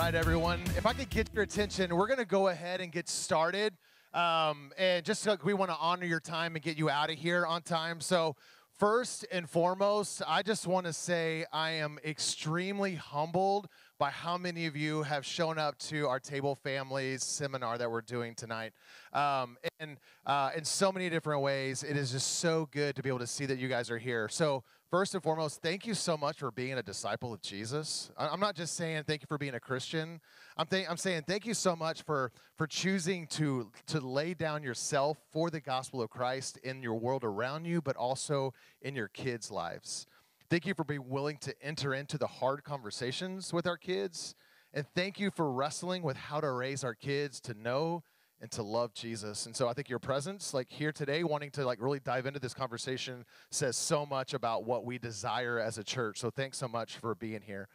right, everyone. If I could get your attention, we're going to go ahead and get started. And just so we want to honor your time and get you out of here on time. So first and foremost, I just want to say I am extremely humbled by how many of you have shown up to our Table Families seminar that we're doing tonight. And in so many different ways, it is just so good to be able to see that you guys are here. So first and foremost, thank you so much for being a disciple of Jesus. I'm not just saying thank you for being a Christian. I'm saying thank you so much for choosing to lay down yourself for the gospel of Christ in your world around you, but also in your kids' lives. Thank you for being willing to enter into the hard conversations with our kids. And thank you for wrestling with how to raise our kids to know and to love Jesus. And so I think your presence, like here today, wanting to like really dive into this conversation says so much about what we desire as a church. So thanks so much for being here.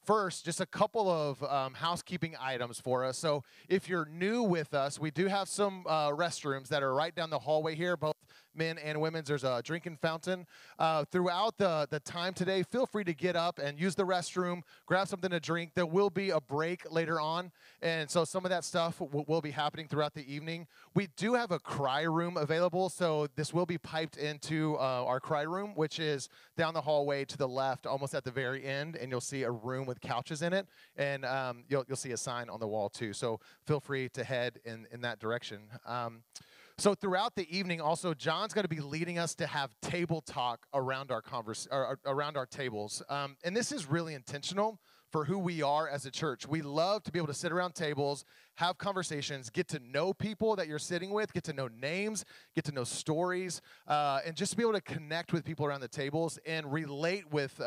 First, just a couple of housekeeping items for us. So if you're new with us, we do have some restrooms that are right down the hallway here, both men and women's. There's a drinking fountain. Throughout the time today, feel free to get up and use the restroom, grab something to drink. There will be a break later on, and so some of that stuff will be happening throughout the evening. We do have a cry room available, so this will be piped into our cry room, which is down the hallway to the left, almost at the very end, and you'll see a room with couches in it, and you'll see a sign on the wall too. So feel free to head in that direction. So throughout the evening, also, John's going to be leading us to have table talk around our around our tables. And this is really intentional for who we are as a church. We love to be able to sit around tables, have conversations, get to know people that you're sitting with, get to know names, get to know stories, and just be able to connect with people around the tables and relate with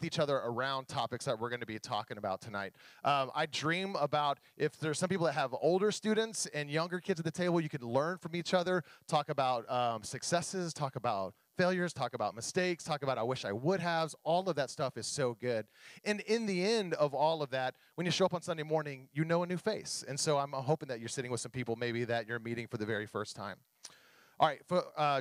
each other around topics that we're going to be talking about tonight. I dream about if there's some people that have older students and younger kids at the table, you can learn from each other, talk about successes, talk about failures, talk about mistakes, talk about I wish I would have. All of that stuff is so good. And in the end of all of that, when you show up on Sunday morning, you know a new face. And so I'm hoping that you're sitting with some people maybe that you're meeting for the very first time. All right,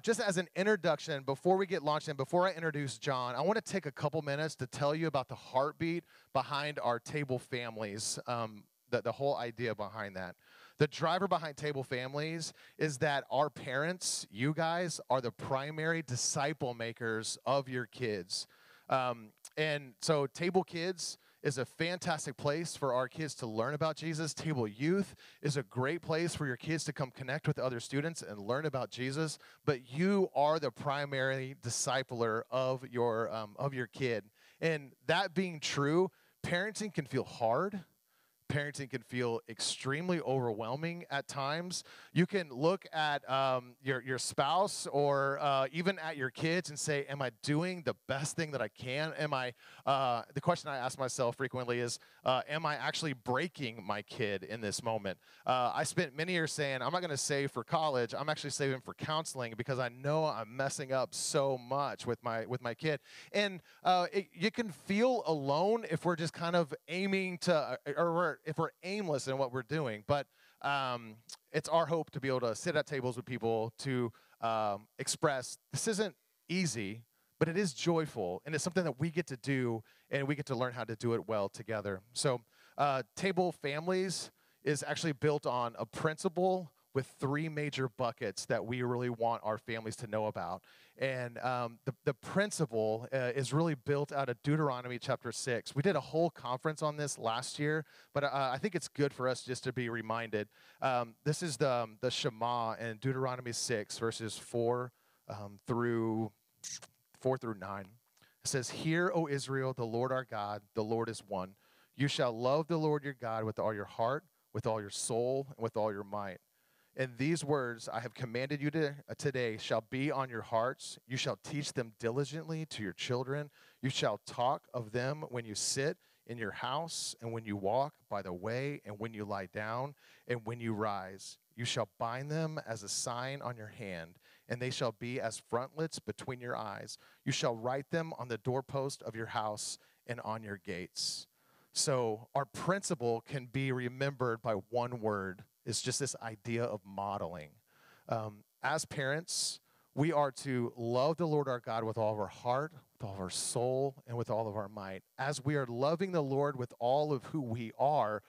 just as an introduction, before we get launched in, before I introduce John, I want to take a couple minutes to tell you about the heartbeat behind our Table Families, the whole idea behind that. The driver behind Table Families is that our parents, you guys, are the primary disciple makers of your kids. And so Table Kids is a fantastic place for our kids to learn about Jesus. Table Youth is a great place for your kids to come connect with other students and learn about Jesus. But you are the primary discipler of your kid. And that being true, parenting can feel hard. Parenting can feel extremely overwhelming at times. You can look at your spouse or even at your kids and say, am I doing the best thing that I can? The question I ask myself frequently is, am I actually breaking my kid in this moment? I spent many years saying, I'm not going to save for college. I'm actually saving for counseling because I know I'm messing up so much with my kid. And you can feel alone if we're just kind of aiming to, if we're aimless in what we're doing. But it's our hope to be able to sit at tables with people to express this isn't easy, but it is joyful, and it's something that we get to do, and we get to learn how to do it well together. So Table Families is actually built on a principle with three major buckets that we really want our families to know about. And the principle is really built out of Deuteronomy chapter 6. We did a whole conference on this last year, but I think it's good for us just to be reminded. This is the Shema in Deuteronomy 6, verses 4 through 9. It says, "Hear, O Israel, the Lord our God, the Lord is one. You shall love the Lord your God with all your heart, with all your soul, and with all your might. And these words I have commanded you today shall be on your hearts. You shall teach them diligently to your children. You shall talk of them when you sit in your house, and when you walk by the way, and when you lie down, and when you rise. You shall bind them as a sign on your hand, and they shall be as frontlets between your eyes. You shall write them on the doorpost of your house and on your gates." So our principle can be remembered by one word. It's just this idea of modeling. As parents, we are to love the Lord our God with all of our heart, with all of our soul, and with all of our might. As we are loving the Lord with all of who we are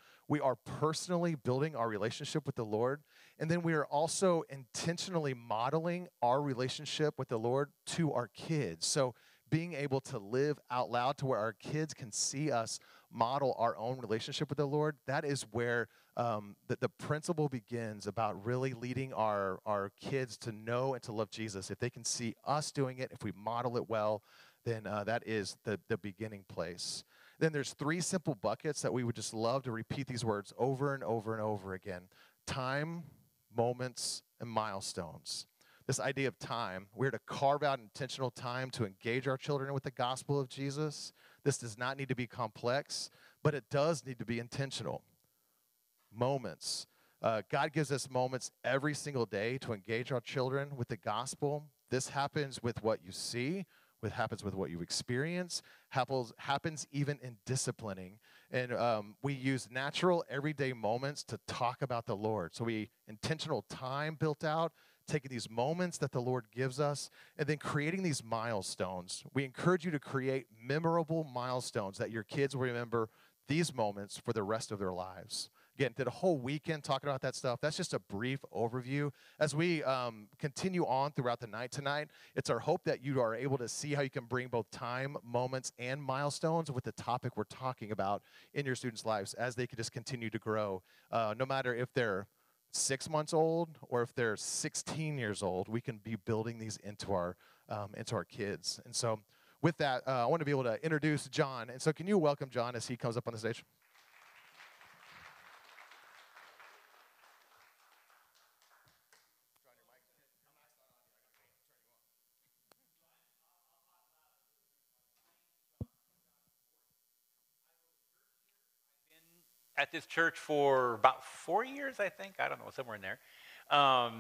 personally building our relationship with the Lord. And then we are also intentionally modeling our relationship with the Lord to our kids. So being able to live out loud to where our kids can see us model our own relationship with the Lord, that is where the principle begins about really leading our kids to know and to love Jesus. If they can see us doing it, if we model it well, then that is the beginning place. Then there's 3 simple buckets that we would just love to repeat these words over and over and over again. Time, moments, and milestones. This idea of time, we're to carve out intentional time to engage our children with the gospel of Jesus. This does not need to be complex, but it does need to be intentional. Moments. God gives us moments every single day to engage our children with the gospel. This happens with what you see, what happens with what you experience, happens even in disciplining. And we use natural, everyday moments to talk about the Lord. So we intentional time built out, taking these moments that the Lord gives us, and then creating these milestones. We encourage you to create memorable milestones that your kids will remember these moments for the rest of their lives. Again, did a whole weekend talking about that stuff. That's just a brief overview. As we continue on throughout the night tonight, it's our hope that you are able to see how you can bring both time, moments, and milestones with the topic we're talking about in your students' lives as they can just continue to grow. No matter if they're 6 months old or if they're 16 years old, we can be building these into our kids. And so with that, I want to be able to introduce John. And so can you welcome John as he comes up on the stage? At this church for about 4 years, I think. I don't know, somewhere in there. A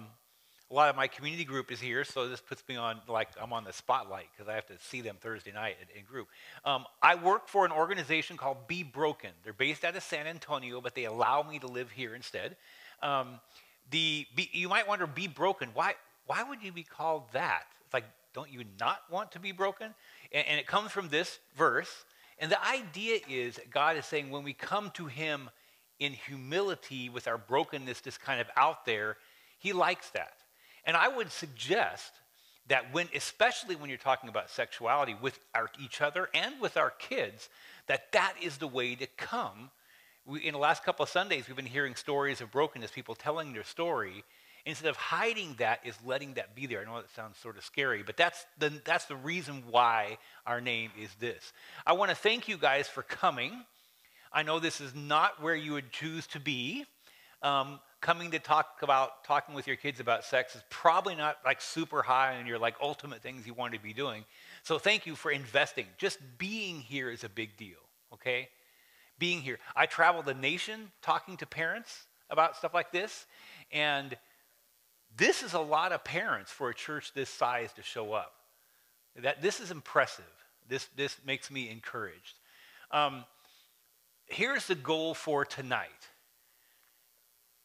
lot of my community group is here, so this puts me on, like, I'm on the spotlight because I have to see them Thursday night in group. I work for an organization called Be Broken. They're based out of San Antonio, but they allow me to live here instead. You might wonder, Be Broken, why would you be called that? It's like, don't you not want to be broken? And it comes from this verse. And the idea is that God is saying when we come to him in humility with our brokenness just kind of out there, he likes that. And I would suggest that especially when you're talking about sexuality with each other and with our kids, that is the way to come. In the last couple of Sundays, we've been hearing stories of brokenness, people telling their story. Instead of hiding that, is letting that be there. I know that sounds sort of scary, but that's the reason why our name is this. I want to thank you guys for coming. I know this is not where you would choose to be. Coming to talking with your kids about sex is probably not like super high on your like ultimate things you want to be doing. So thank you for investing. Just being here is a big deal, okay? Being here. I travel the nation talking to parents about stuff like this, and this is a lot of parents for a church this size to show up. This is impressive. This makes me encouraged. Here's the goal for tonight.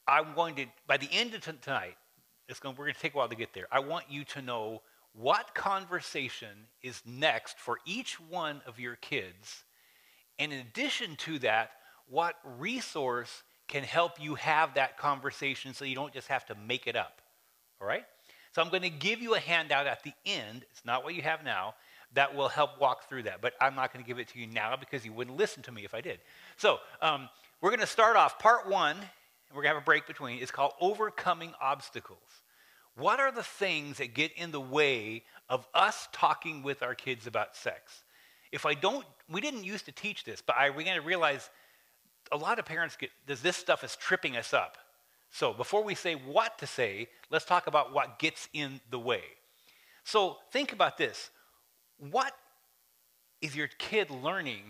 By the end of tonight, we're going to take a while to get there. I want you to know what conversation is next for each one of your kids. And in addition to that, what resource can help you have that conversation so you don't just have to make it up. All right? So I'm going to give you a handout at the end. It's not what you have now. That will help walk through that. But I'm not going to give it to you now because you wouldn't listen to me if I did. So we're going to start off part 1, and we're going to have a break between. It's called Overcoming Obstacles. What are the things that get in the way of us talking with our kids about sex? We didn't used to teach this, but we're going to realize a lot of parents this stuff is tripping us up. So before we say what to say, let's talk about what gets in the way. So think about this. What is your kid learning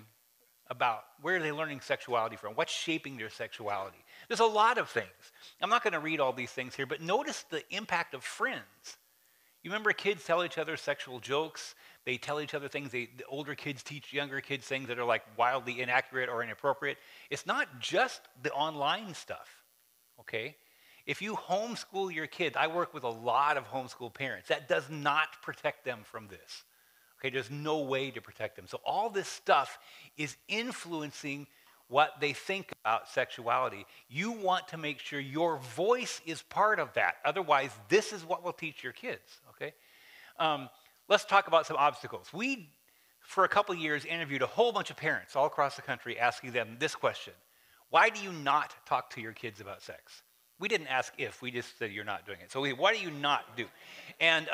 about? Where are they learning sexuality from? What's shaping their sexuality? There's a lot of things. I'm not going to read all these things here, but notice the impact of friends. You remember kids tell each other sexual jokes. They tell each other things. The older kids teach younger kids things that are like wildly inaccurate or inappropriate. It's not just the online stuff. Okay? If you homeschool your kids, I work with a lot of homeschool parents. That does not protect them from this. Okay, there's no way to protect them. So all this stuff is influencing what they think about sexuality. You want to make sure your voice is part of that. Otherwise, this is what will teach your kids, okay? Let's talk about some obstacles. We, for a couple of years, interviewed a whole bunch of parents all across the country asking them this question: why do you not talk to your kids about sex? We didn't ask if, we just said you're not doing it. So why do you not do? And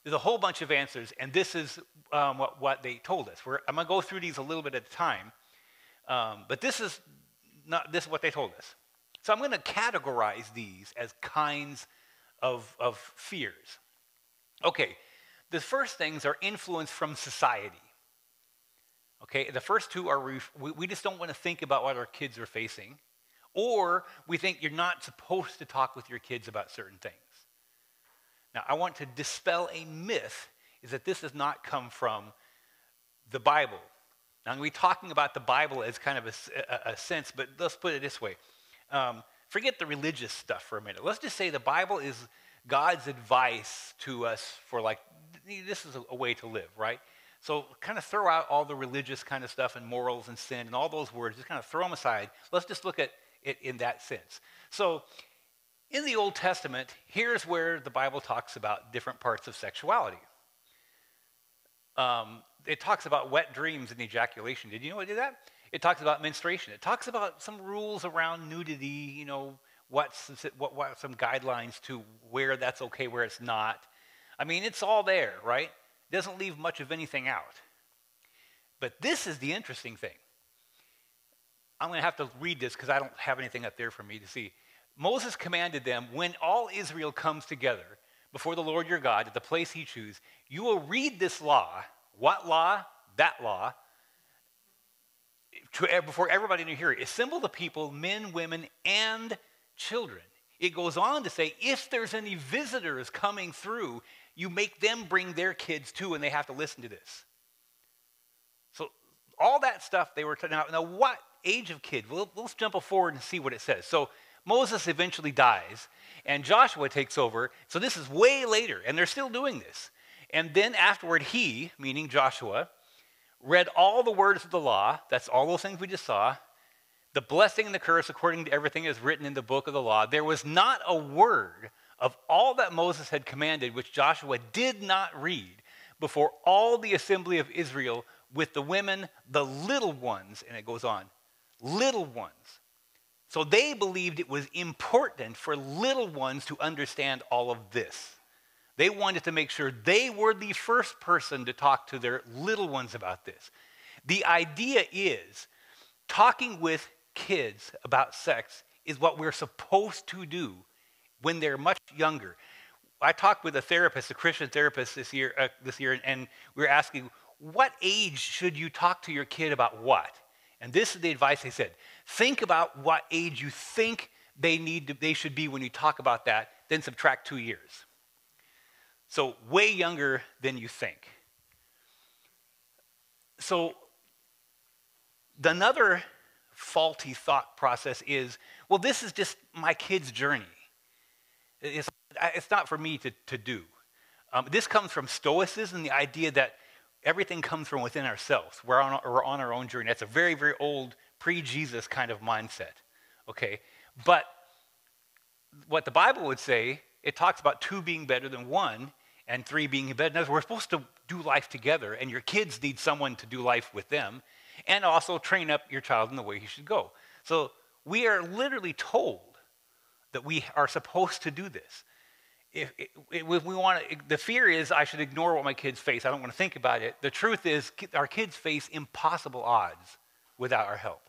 there's a whole bunch of answers, and this is what they told us. I'm going to go through these a little bit at a time, but this is what they told us. So I'm going to categorize these as kinds of fears. Okay, the first things are influence from society. Okay, the first two are we just don't want to think about what our kids are facing, or we think you're not supposed to talk with your kids about certain things. Now, I want to dispel a myth, is that this does not come from the Bible. Now, I'm going to be talking about the Bible as kind of a sense, but let's put it this way. Forget the religious stuff for a minute. Let's just say the Bible is God's advice to us for, like, this is a way to live, right? So kind of throw out all the religious kind of stuff and morals and sin and all those words. Just kind of throw them aside. Let's just look at it in that sense. So in the Old Testament, here's where the Bible talks about different parts of sexuality. It talks about wet dreams and ejaculation. Did you know it did that? It talks about menstruation. It talks about some rules around nudity, you know, what some guidelines to where that's okay, where it's not. I mean, it's all there, right? It doesn't leave much of anything out. But this is the interesting thing. I'm going to have to read this because I don't have anything up there for me to see. Moses commanded them, when all Israel comes together before the Lord your God at the place he chooses, you will read this law. What law? That law. Before everybody to hear it. Assemble the people, men, women, and children. It goes on to say, if there's any visitors coming through, you make them bring their kids too, and they have to listen to this. So all that stuff they were now what age of kid? Well, let's jump forward and see what it says. So Moses eventually dies, and Joshua takes over. So this is way later, and they're still doing this. And then afterward, he, meaning Joshua, read all the words of the law. That's all those things we just saw. The blessing and the curse according to everything is written in the book of the law. There was not a word of all that Moses had commanded which Joshua did not read before all the assembly of Israel with the women, the little ones, and it goes on, little ones. So they believed it was important for little ones to understand all of this. They wanted to make sure they were the first person to talk to their little ones about this. The idea is talking with kids about sex is what we're supposed to do when they're much younger. I talked with a therapist, a Christian therapist this year, and we were asking, what age should you talk to your kid about what? And this is the advice they said. Think about what age you think they should be when you talk about that, then subtract 2 years. So way younger than you think. So another faulty thought process is, well, this is just my kid's journey. It's not for me to do. This comes from Stoicism, the idea that everything comes from within ourselves. We're on our own journey. That's a very, very old pre-Jesus kind of mindset. Okay, but what the Bible would say, it talks about 2 being better than 1 and 3 being better. In other words, we're supposed to do life together, and your kids need someone to do life with them, and also train up your child in the way he should go. So we are literally told that we are supposed to do this. If we want to, the fear is I should ignore what my kids face. I don't want to think about it. The truth is our kids face impossible odds without our help.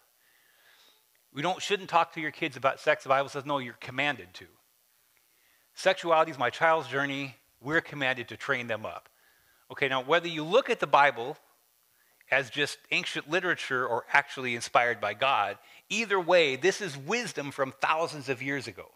We shouldn't talk to your kids about sex. The Bible says, no, you're commanded to. Sexuality is my child's journey. We're commanded to train them up. Okay, now whether you look at the Bible as just ancient literature or actually inspired by God, either way, this is wisdom from thousands of years ago.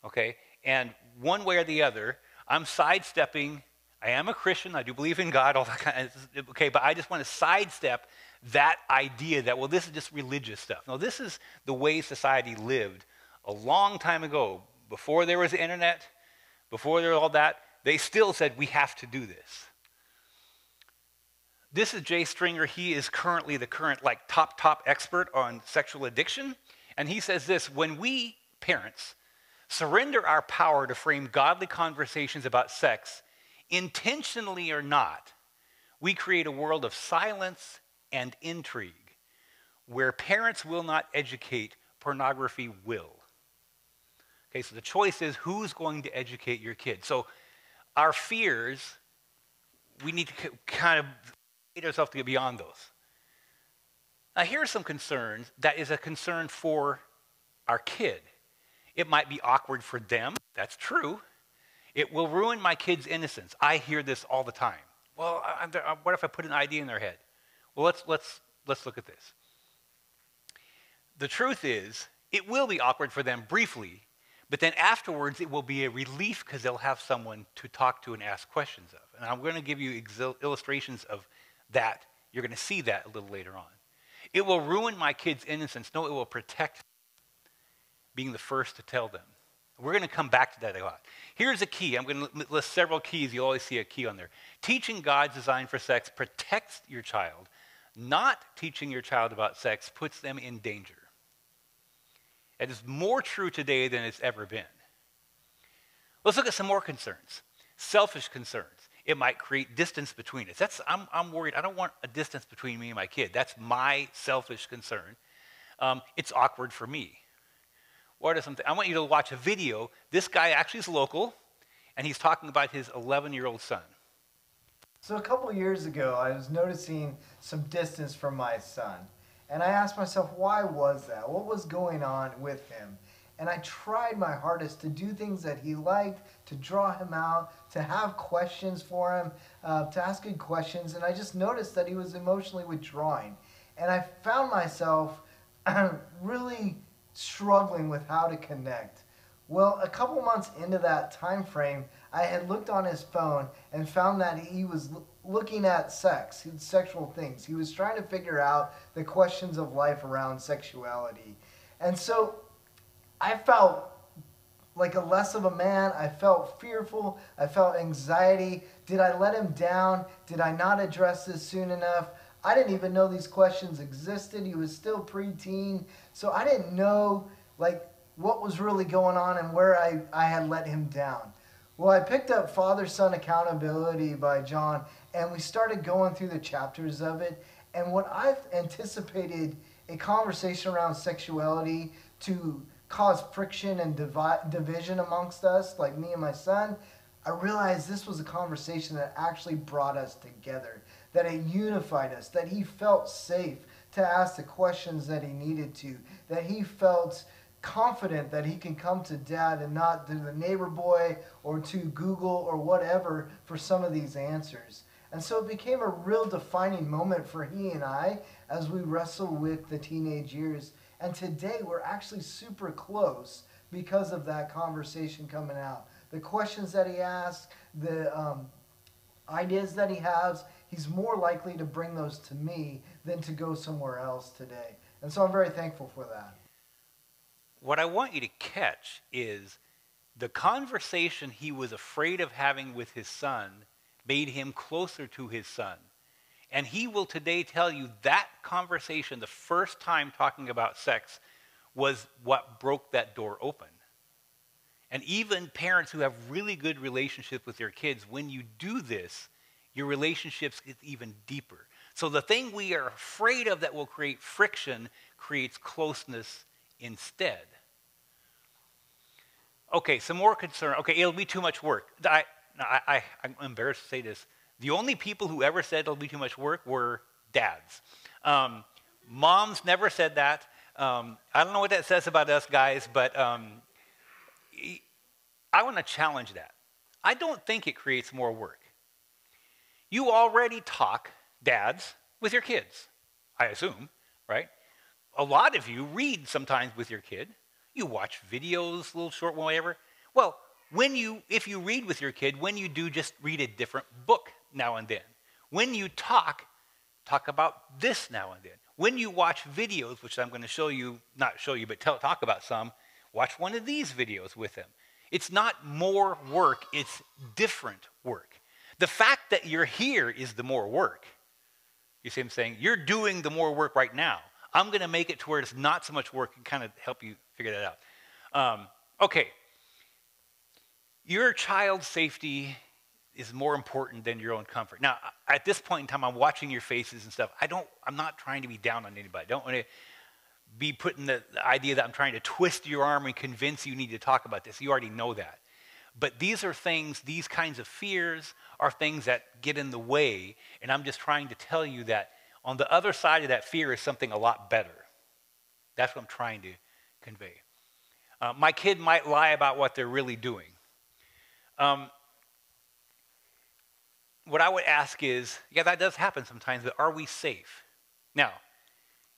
Okay, and one way or the other, I'm sidestepping. I am a Christian. I do believe in God, all that kind of, okay, but I just want to sidestep that idea that, well, this is just religious stuff. No, this is the way society lived a long time ago. Before there was the internet, before there was all that, they still said we have to do this. This is Jay Stringer. He is currently the current top expert on sexual addiction. And he says this: when we, parents, surrender our power to frame godly conversations about sex, intentionally or not, we create a world of silence and intrigue. Where parents will not educate, pornography will. Okay, so the choice is who's going to educate your kid. So our fears, we need to kind of get ourselves to get beyond those. Now here are some concerns that is a concern for our kid. It might be awkward for them, that's true. It will ruin my kid's innocence. I hear this all the time. Well, what if I put an idea in their head? Well, let's look at this. The truth is, it will be awkward for them briefly, but then afterwards it will be a relief because they'll have someone to talk to and ask questions of. And I'm going to give you illustrations of that. You're going to see that a little later on. It will ruin my kid's innocence. No, it will protect being the first to tell them. We're going to come back to that a lot. Here's a key. I'm going to list several keys. You'll always see a key on there. Teaching God's design for sex protects your child. Not teaching your child about sex puts them in danger. It is more true today than it's ever been. Let's look at some more concerns. Selfish concerns. It might create distance between us. I'm worried. I don't want a distance between me and my kid. That's my selfish concern. It's awkward for me. What are some things? I want you to watch a video. This guy actually is local, and he's talking about his 11-year-old son. So a couple years ago, I was noticing some distance from my son. And I asked myself, why was that? What was going on with him? And I tried my hardest to do things that he liked, to draw him out, to have questions for him, to ask good questions. And I just noticed that he was emotionally withdrawing. And I found myself really struggling with how to connect. Well, a couple months into that time frame, I had looked on his phone and found that he was looking at sex, sexual things. He was trying to figure out the questions of life around sexuality. And so I felt like a less of a man. I felt fearful. I felt anxiety. Did I let him down? Did I not address this soon enough? I didn't even know these questions existed. He was still preteen. So I didn't know what was really going on and where I had let him down. Well, I picked up Father-Son Accountability by John, and we started going through the chapters of it. And what I've anticipated a conversation around sexuality to cause friction and division amongst us, like me and my son, I realized this was a conversation that actually brought us together, that it unified us, that he felt safe to ask the questions that he needed to, that he felt confident that he can come to Dad and not to the neighbor boy or to Google or whatever for some of these answers. And so it became a real defining moment for he and I as we wrestle with the teenage years. And today we're actually super close because of that conversation coming out. The questions that he asks, the ideas that he has, he's more likely to bring those to me than to go somewhere else today. And so I'm very thankful for that. What I want you to catch is the conversation he was afraid of having with his son made him closer to his son. And he will today tell you that conversation, the first time talking about sex, was what broke that door open. And even parents who have really good relationships with their kids, when you do this, your relationships get even deeper. So the thing we are afraid of that will create friction creates closeness instead. Okay, some more concern. Okay, it'll be too much work. I'm embarrassed to say this. The only people who ever said it'll be too much work were dads. Moms never said that. I don't know what that says about us guys, but I want to challenge that. I don't think it creates more work. You already talk, dads, with your kids, I assume, right? A lot of you read sometimes with your kid. You watch videos, little short, whatever. Well, if you read with your kid, when you do, just read a different book now and then. When you talk about this now and then. When you watch videos, which I'm going to show you, not show you, but talk about some, watch one of these videos with them. It's not more work, it's different work. The fact that you're here is the more work. You see what I'm saying? You're doing the more work right now. I'm going to make it to where it's not so much work and kind of help you figure that out. Okay. Your child's safety is more important than your own comfort. Now, at this point in time, I'm watching your faces and stuff. I'm not trying to be down on anybody. I don't want to be putting the idea that I'm trying to twist your arm and convince you need to talk about this. You already know that. But these are things, these kinds of fears are things that get in the way, and I'm just trying to tell you that on the other side of that fear is something a lot better. That's what I'm trying to convey. My kid might lie about what they're really doing. What I would ask is, yeah, that does happen sometimes, but are we safe? Now,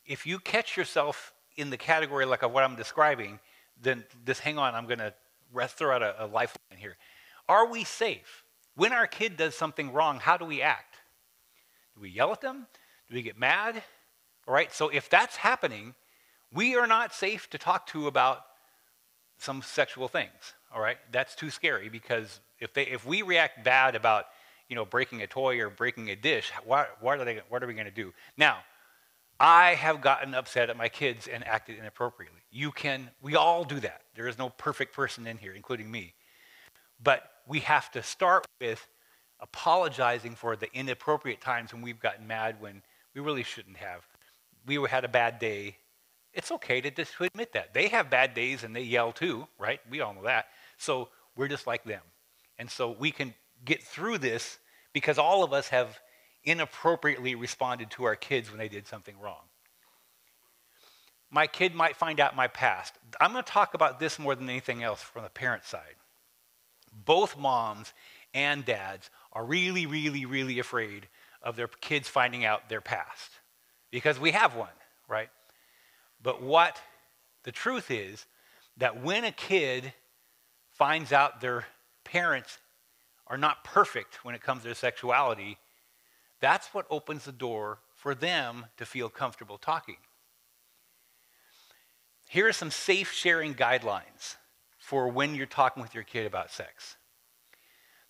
if you catch yourself in the category like of what I'm describing, then just hang on, I'm going to throw out a lifeline here. Are we safe? When our kid does something wrong, how do we act? Do we yell at them? Do we get mad? All right, so if that's happening, we are not safe to talk to about some sexual things, all right? That's too scary, because if we react bad about, breaking a toy or breaking a dish, what are we going to do? Now, I have gotten upset at my kids and acted inappropriately. We all do that. There is no perfect person in here, including me. But we have to start with apologizing for the inappropriate times when we've gotten mad when we really shouldn't have. We had a bad day. It's okay to admit that. They have bad days and they yell too, right? We all know that. So we're just like them. And so we can get through this because all of us have inappropriately responded to our kids when they did something wrong. My kid might find out my past. I'm going to talk about this more than anything else from the parent side. Both moms and dads are really, really, really afraid of their kids finding out their past because we have one, right? But what the truth is that when a kid finds out their parents are not perfect when it comes to their sexuality, that's what opens the door for them to feel comfortable talking. Here are some safe sharing guidelines for when you're talking with your kid about sex.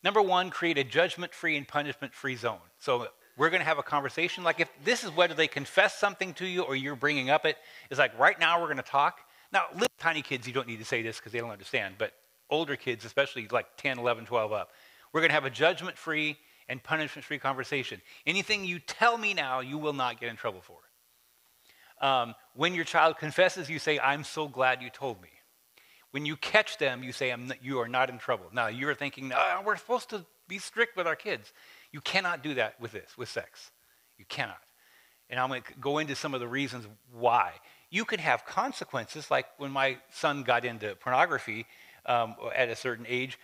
Number one, create a judgment-free and punishment-free zone. So we're going to have a conversation. Like if this is whether they confess something to you or you're bringing up it, it's like right now we're going to talk. Now, little tiny kids, you don't need to say this because they don't understand. But older kids, especially like 10, 11, 12 up, we're going to have a judgment-free and punishment-free conversation. Anything you tell me now, you will not get in trouble for. When your child confesses, you say, "I'm so glad you told me." When you catch them, you say, "You are not in trouble." Now, you're thinking, we're supposed to be strict with our kids. You cannot do that with sex. You cannot. And I'm going to go into some of the reasons why. You can have consequences, like when my son got into pornography at a certain age.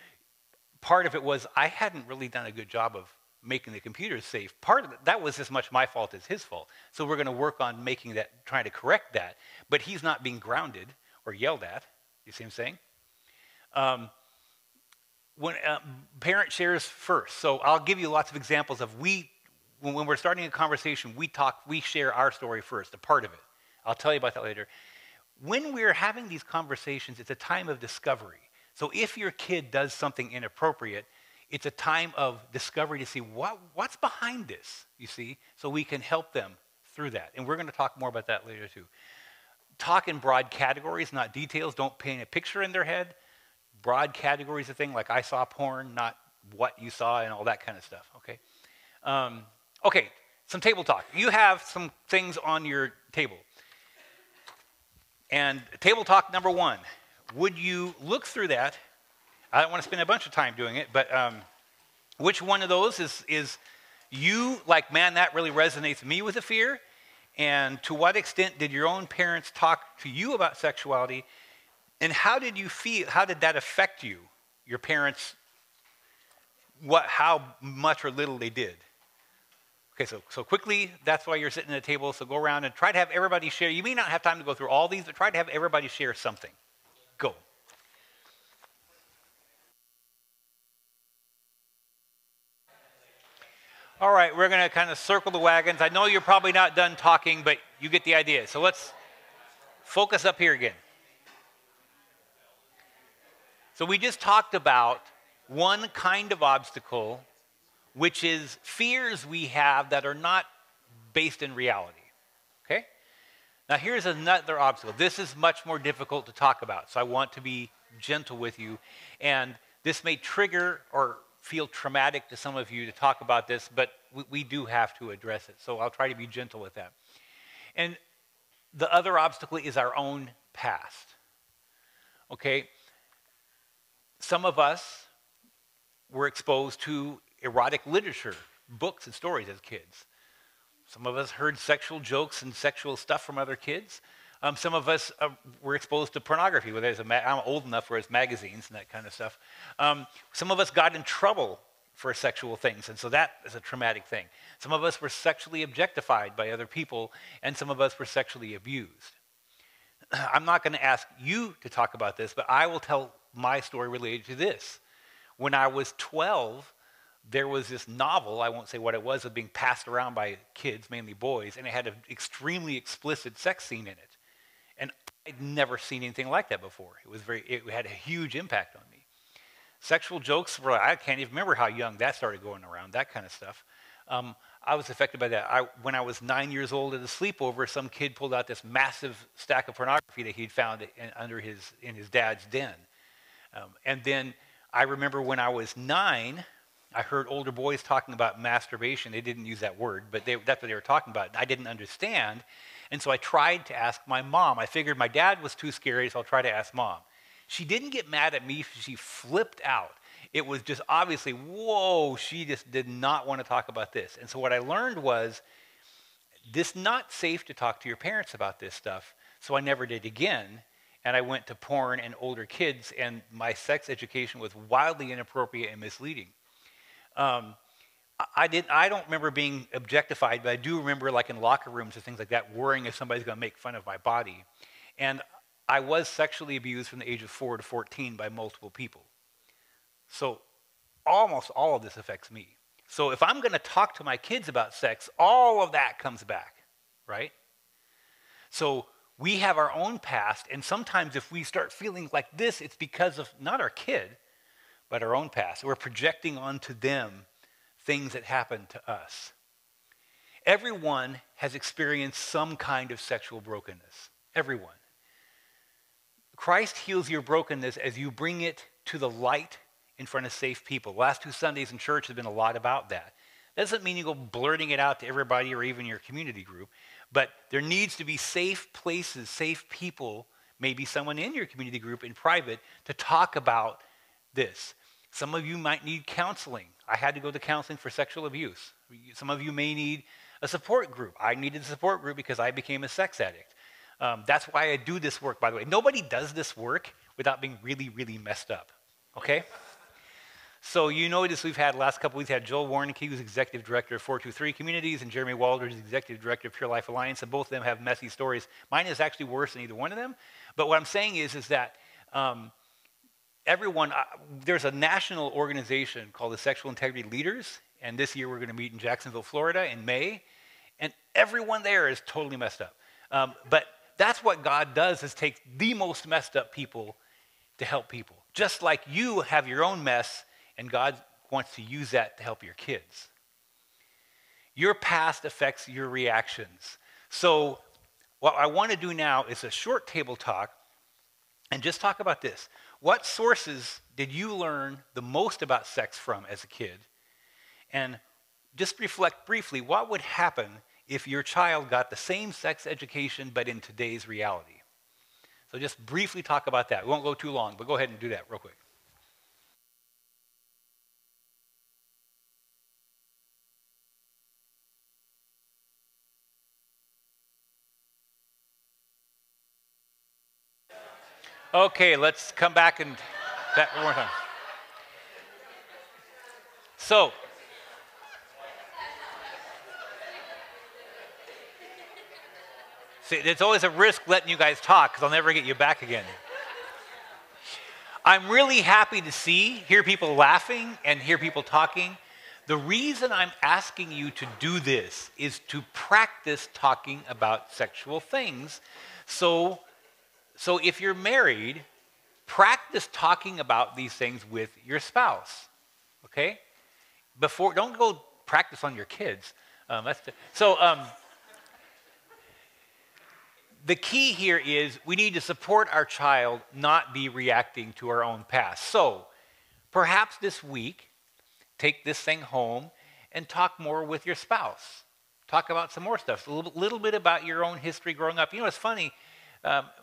Part of it was I hadn't really done a good job of making the computers safe. Part of that was as much my fault as his fault. So we're going to work on making that, trying to correct that. But he's not being grounded or yelled at. You see what I'm saying? When parent shares first. So I'll give you lots of examples of when we're starting a conversation, we share our story first, a part of it. I'll tell you about that later. When we're having these conversations, it's a time of discovery. So if your kid does something inappropriate, it's a time of discovery to see what's behind this, you see, so we can help them through that. And we're going to talk more about that later too. Talk in broad categories, not details. Don't paint a picture in their head. Broad categories of things like I saw porn, not what you saw and all that kind of stuff, okay? Okay, some table talk. You have some things on your table. And table talk number one. Would you look through that? I don't want to spend a bunch of time doing it, but which one of those is you like, man, that really resonates me with a fear? And to what extent did your own parents talk to you about sexuality? And how did you feel? How did that affect you? Your parents, how much or little they did? Okay, so quickly, that's why you're sitting at a table. So go around and try to have everybody share. You may not have time to go through all these, but try to have everybody share something. Go. All right, we're going to kind of circle the wagons. I know you're probably not done talking, but you get the idea. So let's focus up here again. So we just talked about one kind of obstacle, which is fears we have that are not based in reality. Okay? Now here's another obstacle. This is much more difficult to talk about, so I want to be gentle with you. And this may trigger or feel traumatic to some of you to talk about this, but we do have to address it. So I'll try to be gentle with that. And the other obstacle is our own past. Okay? Some of us were exposed to erotic literature, books and stories as kids. Some of us heard sexual jokes and sexual stuff from other kids. Some of us were exposed to pornography, whether it's I'm old enough where it's magazines and that kind of stuff. Some of us got in trouble for sexual things, and so that is a traumatic thing. Some of us were sexually objectified by other people, and some of us were sexually abused. I'm not going to ask you to talk about this, but I will tell my story related to this. When I was 12, there was this novel, I won't say what it was being passed around by kids, mainly boys, and it had an extremely explicit sex scene in it. And I'd never seen anything like that before. It had a huge impact on me. Sexual jokes were, I can't even remember how young that started going around, that kind of stuff. I was affected by that. When I was 9 years old at a sleepover, some kid pulled out this massive stack of pornography that he'd found in his dad's den. And then I remember when I was 9, I heard older boys talking about masturbation. They didn't use that word, but that's what they were talking about. I didn't understand, and so I tried to ask my mom. I figured my dad was too scary, so I'll try to ask mom. She didn't get mad at me. She flipped out. It was just obviously, whoa, she just did not want to talk about this. And so what I learned was, this not safe to talk to your parents about this stuff, so I never did again. And I went to porn and older kids, and my sex education was wildly inappropriate and misleading. I don't remember being objectified, but I do remember, like in locker rooms and things like that, worrying if somebody's going to make fun of my body. And I was sexually abused from the age of 4 to 14 by multiple people. So almost all of this affects me. So if I'm going to talk to my kids about sex, all of that comes back, right? So we have our own past, and sometimes if we start feeling like this, it's because of not our kid, but our own past. We're projecting onto them things that happened to us. Everyone has experienced some kind of sexual brokenness. Everyone. Christ heals your brokenness as you bring it to the light in front of safe people. The last 2 Sundays in church have been a lot about that. That doesn't mean you go blurting it out to everybody or even your community group, but there needs to be safe places, safe people, maybe someone in your community group in private, to talk about this. Some of you might need counseling. I had to go to counseling for sexual abuse. Some of you may need a support group. I needed a support group because I became a sex addict. That's why I do this work, by the way. Nobody does this work without being really, really messed up, okay? So you notice we've had, last couple weeks, had Joel Warnicki, who's Executive Director of 423 Communities, and Jeremy Walders, Executive Director of Pure Life Alliance, and both of them have messy stories. Mine is actually worse than either one of them. But what I'm saying is that everyone, there's a national organization called the Sexual Integrity Leaders, and this year we're going to meet in Jacksonville, Florida in May, and everyone there is totally messed up. But that's what God does, is take the most messed up people to help people. Just like you have your own mess, and God wants to use that to help your kids. Your past affects your reactions. So what I want to do now is a short table talk and just talk about this. What sources did you learn the most about sex from as a kid? And just reflect briefly, what would happen if your child got the same sex education but in today's reality? So just briefly talk about that. We won't go too long, but go ahead and do that real quick. Okay, let's come back and that one more time. So, see, there's always a risk letting you guys talk because I'll never get you back again. I'm really happy to hear people laughing and hear people talking. The reason I'm asking you to do this is to practice talking about sexual things. So if you're married, practice talking about these things with your spouse, okay? Don't go practice on your kids. the key here is we need to support our child, not be reacting to our own past. So perhaps this week, take this thing home and talk more with your spouse. Talk about some more stuff, a little bit about your own history growing up. You know, it's funny,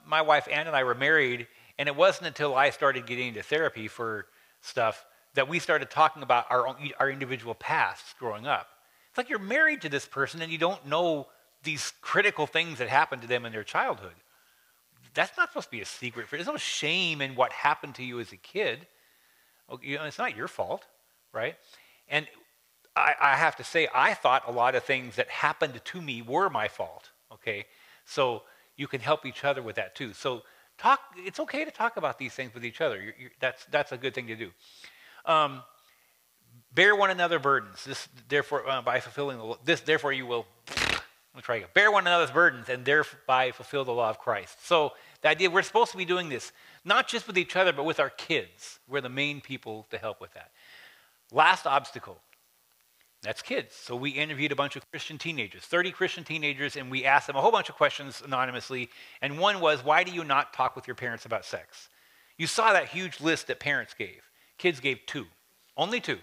my wife Ann and I were married, and it wasn't until I started getting into therapy for stuff that we started talking about our individual pasts growing up. It's like you're married to this person and you don't know these critical things that happened to them in their childhood. That's not supposed to be a secret. There's no shame in what happened to you as a kid. You know, it's not your fault, right? And I have to say, I thought a lot of things that happened to me were my fault, okay? So you can help each other with that too. So it's okay to talk about these things with each other. That's a good thing to do. Bear one another burdens. Therefore you will, let me try again. Bear one another's burdens and thereby fulfill the law of Christ. So the idea, we're supposed to be doing this, not just with each other, but with our kids. We're the main people to help with that. Last obstacle, that's kids. So we interviewed a bunch of Christian teenagers, 30 Christian teenagers, and we asked them a whole bunch of questions anonymously. And one was, why do you not talk with your parents about sex? You saw that huge list that parents gave. Kids gave 2, only 2.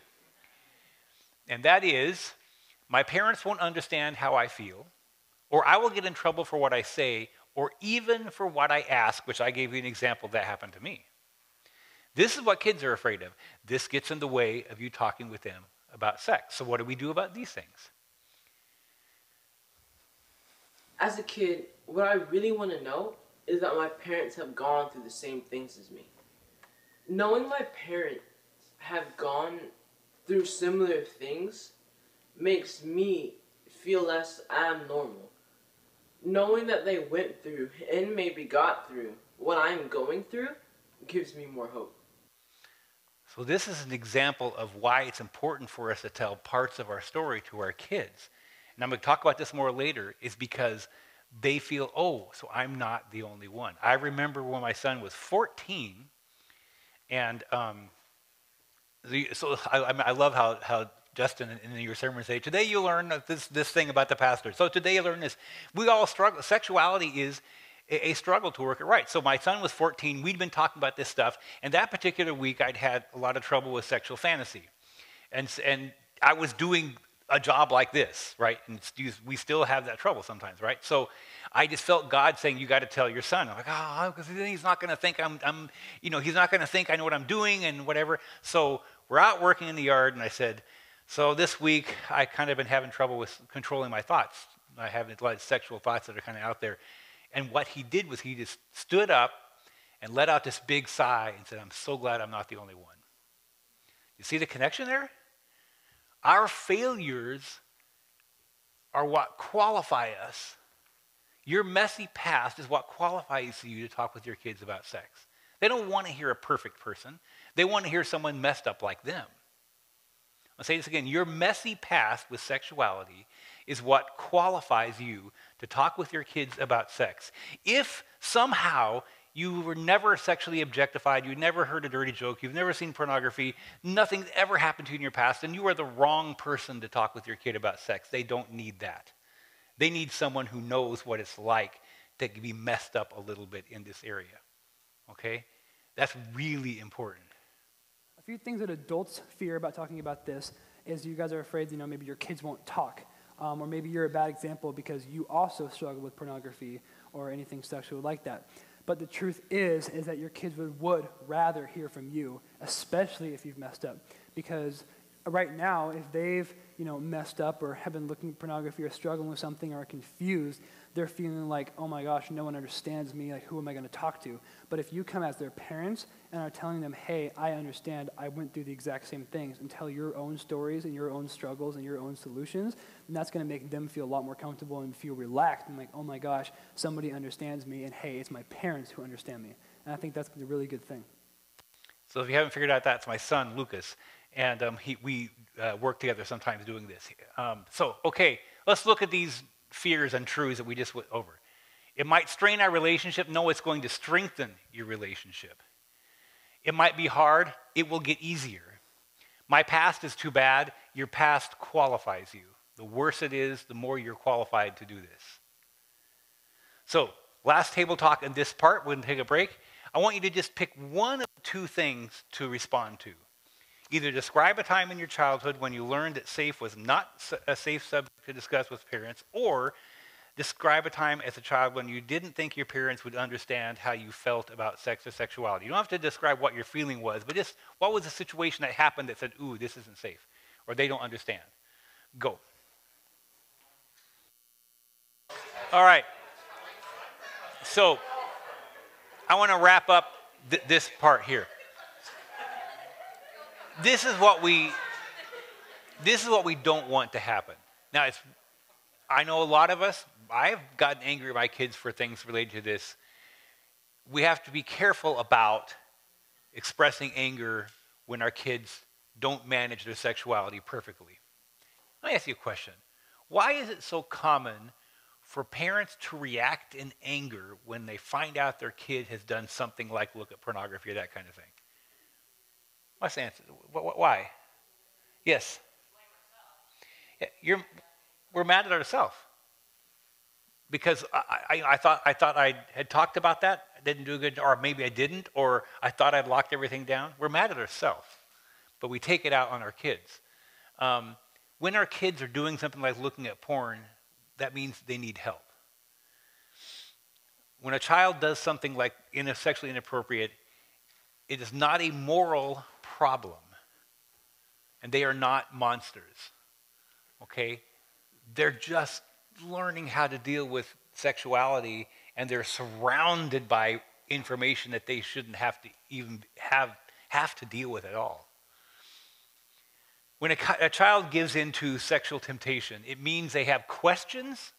And that is, my parents won't understand how I feel, or I will get in trouble for what I say, or even for what I ask, which I gave you an example that happened to me. This is what kids are afraid of. This gets in the way of you talking with them about sex. So what do we do about these things? As a kid, what I really want to know is that my parents have gone through the same things as me. Knowing my parents have gone through similar things makes me feel less abnormal. Knowing that they went through and maybe got through what I'm going through gives me more hope. So this is an example of why it's important for us to tell parts of our story to our kids. And I'm going to talk about this more later, is because they feel, oh, so I'm not the only one. I remember when my son was 14, and so I love how Justin in your sermon say, today you learn this thing about the pastor. So today you learn this. We all struggle. Sexuality is a struggle to work it right. So my son was 14. We'd been talking about this stuff. And that particular week, I'd had a lot of trouble with sexual fantasy. And I was doing a job like this, right? And we still have that trouble sometimes, right? So I just felt God saying, you got to tell your son. I'm like, because he's not going to think he's not going to think I know what I'm doing and whatever. So we're out working in the yard, and I said, so this week, I kind of been having trouble with controlling my thoughts. I have a lot of sexual thoughts that are kind of out there. And what he did was he just stood up and let out this big sigh and said, I'm so glad I'm not the only one. You see the connection there? Our failures are what qualify us. Your messy past is what qualifies you to talk with your kids about sex. They don't want to hear a perfect person. They want to hear someone messed up like them. I'll say this again. Your messy past with sexuality is what qualifies you to talk with your kids about sex. If somehow you were never sexually objectified, you never heard a dirty joke, you've never seen pornography, nothing ever happened to you in your past, then you are the wrong person to talk with your kid about sex. They don't need that. They need someone who knows what it's like to be messed up a little bit in this area. Okay? That's really important. A few things that adults fear about talking about this is you guys are afraid, maybe your kids won't talk. Or maybe you're a bad example because you also struggle with pornography or anything sexual like that. But the truth is that your kids would rather hear from you, especially if you've messed up. Because right now, if they've, messed up or have been looking at pornography or struggling with something or are confused, they're feeling like, oh my gosh, no one understands me, like who am I going to talk to? But if you come as their parents and are telling them, hey, I understand, I went through the exact same things, and tell your own stories and your own struggles and your own solutions, then that's going to make them feel a lot more comfortable and feel relaxed and like, oh my gosh, somebody understands me, and hey, it's my parents who understand me. And I think that's a really good thing. So if you haven't figured out that, it's my son, Lucas. And we work together sometimes doing this. Okay, let's look at these fears and truths that we just went over. It might strain our relationship. No, it's going to strengthen your relationship. It might be hard. It will get easier. My past is too bad. Your past qualifies you. The worse it is, the more you're qualified to do this. So last table talk in this part, we're going to take a break. I want you to just pick one of two things to respond to. Either describe a time in your childhood when you learned that safe was not a safe subject to discuss with parents, or describe a time as a child when you didn't think your parents would understand how you felt about sex or sexuality. You don't have to describe what your feeling was, but just what was the situation that happened that said, ooh, this isn't safe, or they don't understand. Go. All right. So I want to wrap up this part here. This is what we don't want to happen. Now, I know a lot of us, I've gotten angry at my kids for things related to this. We have to be careful about expressing anger when our kids don't manage their sexuality perfectly. Let me ask you a question. Why is it so common for parents to react in anger when they find out their kid has done something like look at pornography or that kind of thing? What's the answer? Why? Yes. We're mad at ourselves because I thought I had talked about that, didn't do good, or maybe I didn't, or I thought I'd locked everything down. We're mad at ourselves, but we take it out on our kids. When our kids are doing something like looking at porn, that means they need help. When a child does something like sexually inappropriate, it is not a moral problem, and they are not monsters. Okay? They're just learning how to deal with sexuality, and they're surrounded by information that they shouldn't have to even have to deal with at all. When a child gives into sexual temptation, it means they have questions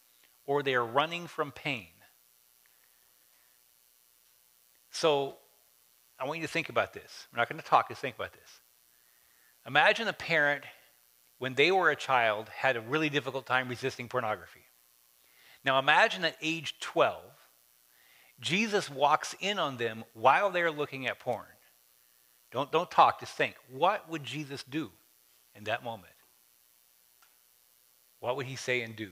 or they are running from pain. So I want you to think about this. We're not going to talk, just think about this. Imagine a parent, when they were a child, had a really difficult time resisting pornography. Now imagine at age 12, Jesus walks in on them while they're looking at porn. Don't talk, just think. What would Jesus do in that moment? What would he say and do?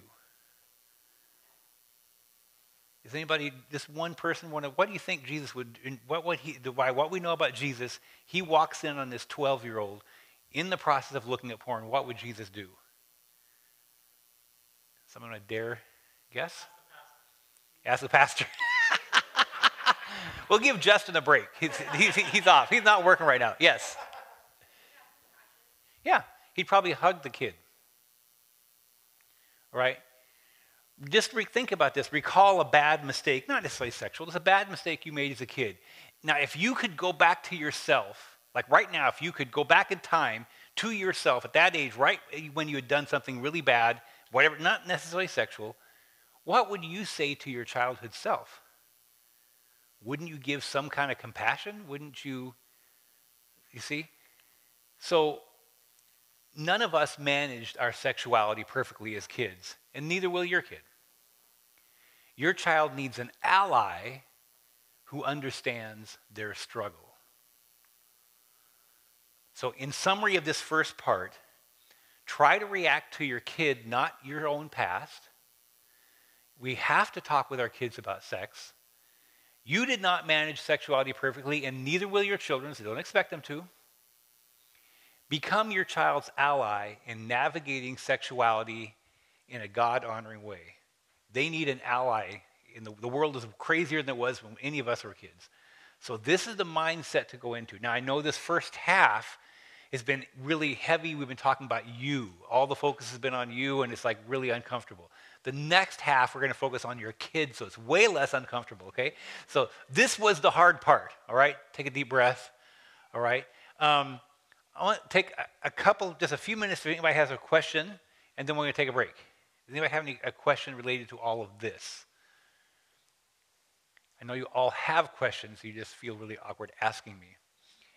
Is anybody, just one person, what do you think Jesus would, what we know about Jesus, he walks in on this 12-year-old in the process of looking at porn. What would Jesus do? Someone want to dare guess? Ask the pastor. We'll give Justin a break. He's off. He's not working right now. Yes. Yeah, he'd probably hug the kid. All right? Just think about this. Recall a bad mistake, not necessarily sexual, it's a bad mistake you made as a kid. Now, if you could go back to yourself, like right now, if you could go back in time to yourself at that age, right when you had done something really bad, whatever, not necessarily sexual, what would you say to your childhood self? Wouldn't you give some kind of compassion? Wouldn't you see? So none of us managed our sexuality perfectly as kids, and neither will your kid. Your child needs an ally who understands their struggle. So in summary of this first part, try to react to your kid, not your own past. We have to talk with our kids about sex. You did not manage sexuality perfectly, and neither will your children, so don't expect them to. Become your child's ally in navigating sexuality in a God-honoring way. They need an ally. The world is crazier than it was when any of us were kids. So this is the mindset to go into. Now, I know this first half has been really heavy. We've been talking about you. All the focus has been on you, and it's like really uncomfortable. The next half, we're going to focus on your kids, so it's way less uncomfortable, okay? So this was the hard part, all right? Take a deep breath, all right? I want to take just a few minutes if anybody has a question, and then we're going to take a break. Does anybody have a question related to all of this? I know you all have questions, so you just feel really awkward asking me.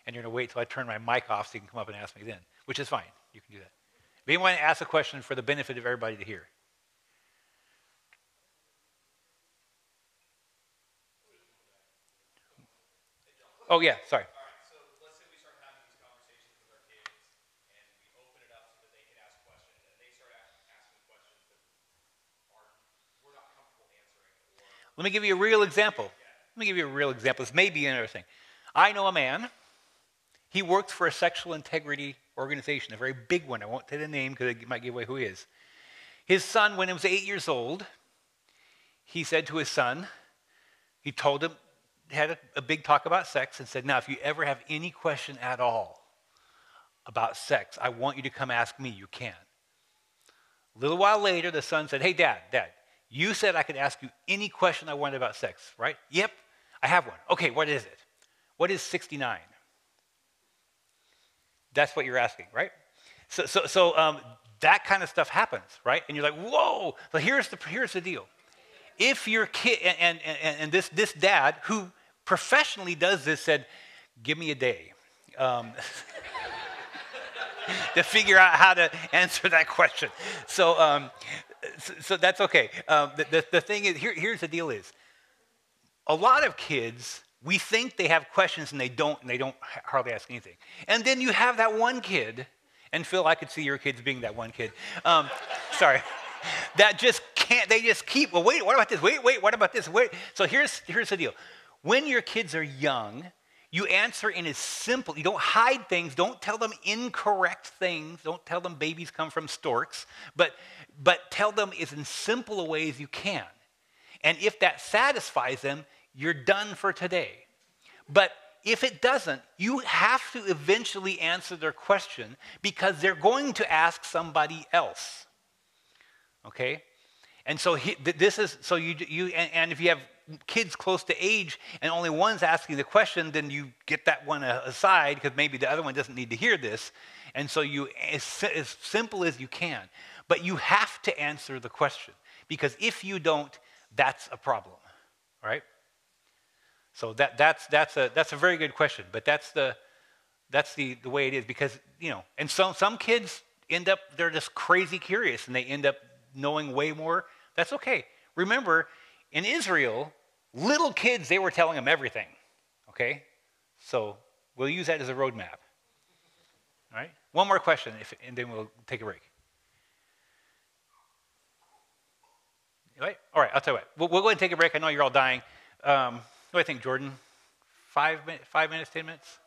And you're going to wait till I turn my mic off so you can come up and ask me then, which is fine. You can do that. If anyone asks a question for the benefit of everybody to hear. Oh, yeah, sorry. Let me give you a real example. This may be interesting. I know a man. He works for a sexual integrity organization, a very big one. I won't say the name because it might give away who he is. His son, when he was 8 years old, he said to his son, he told him, had a big talk about sex and said, now, if you ever have any question at all about sex, I want you to come ask me. You can. A little while later, the son said, hey, Dad, you said I could ask you any question I wanted about sex, right? Yep, I have one. Okay, what is it? What is 69? That's what you're asking, right? So that kind of stuff happens, right? And you're like, whoa. So here's the deal. If your kid, and this dad, who professionally does this, said, give me a day to figure out how to answer that question. So that's okay. The thing is, here's the deal is, a lot of kids, we think they have questions and they don't hardly ask anything. And then you have that one kid, and Phil, I could see your kids being that one kid. Sorry. That just can't, they just keep, well, wait, what about this? Wait, what about this? Wait. So here's the deal. When your kids are young, you answer in as simple, you don't hide things, don't tell them incorrect things, don't tell them babies come from storks, but tell them as in simple a way as you can. And if that satisfies them, you're done for today. But if it doesn't, you have to eventually answer their question because they're going to ask somebody else. Okay? And so this is, so and if you have kids close to age and only one's asking the question, then you get that one aside because maybe the other one doesn't need to hear this. And so you, as simple as you can. But you have to answer the question because if you don't, that's a problem, right? So that's a very good question, but that's the way it is because, you know, and some kids end up, they're just crazy curious and they end up knowing way more. That's okay. Remember, in Israel, little kids, they were telling them everything, okay? So we'll use that as a roadmap, all right? One more question, and then we'll take a break. Right? All right, I'll tell you what. We'll go ahead and take a break. I know you're all dying. What do I think, Jordan? 5 minutes, 10 minutes?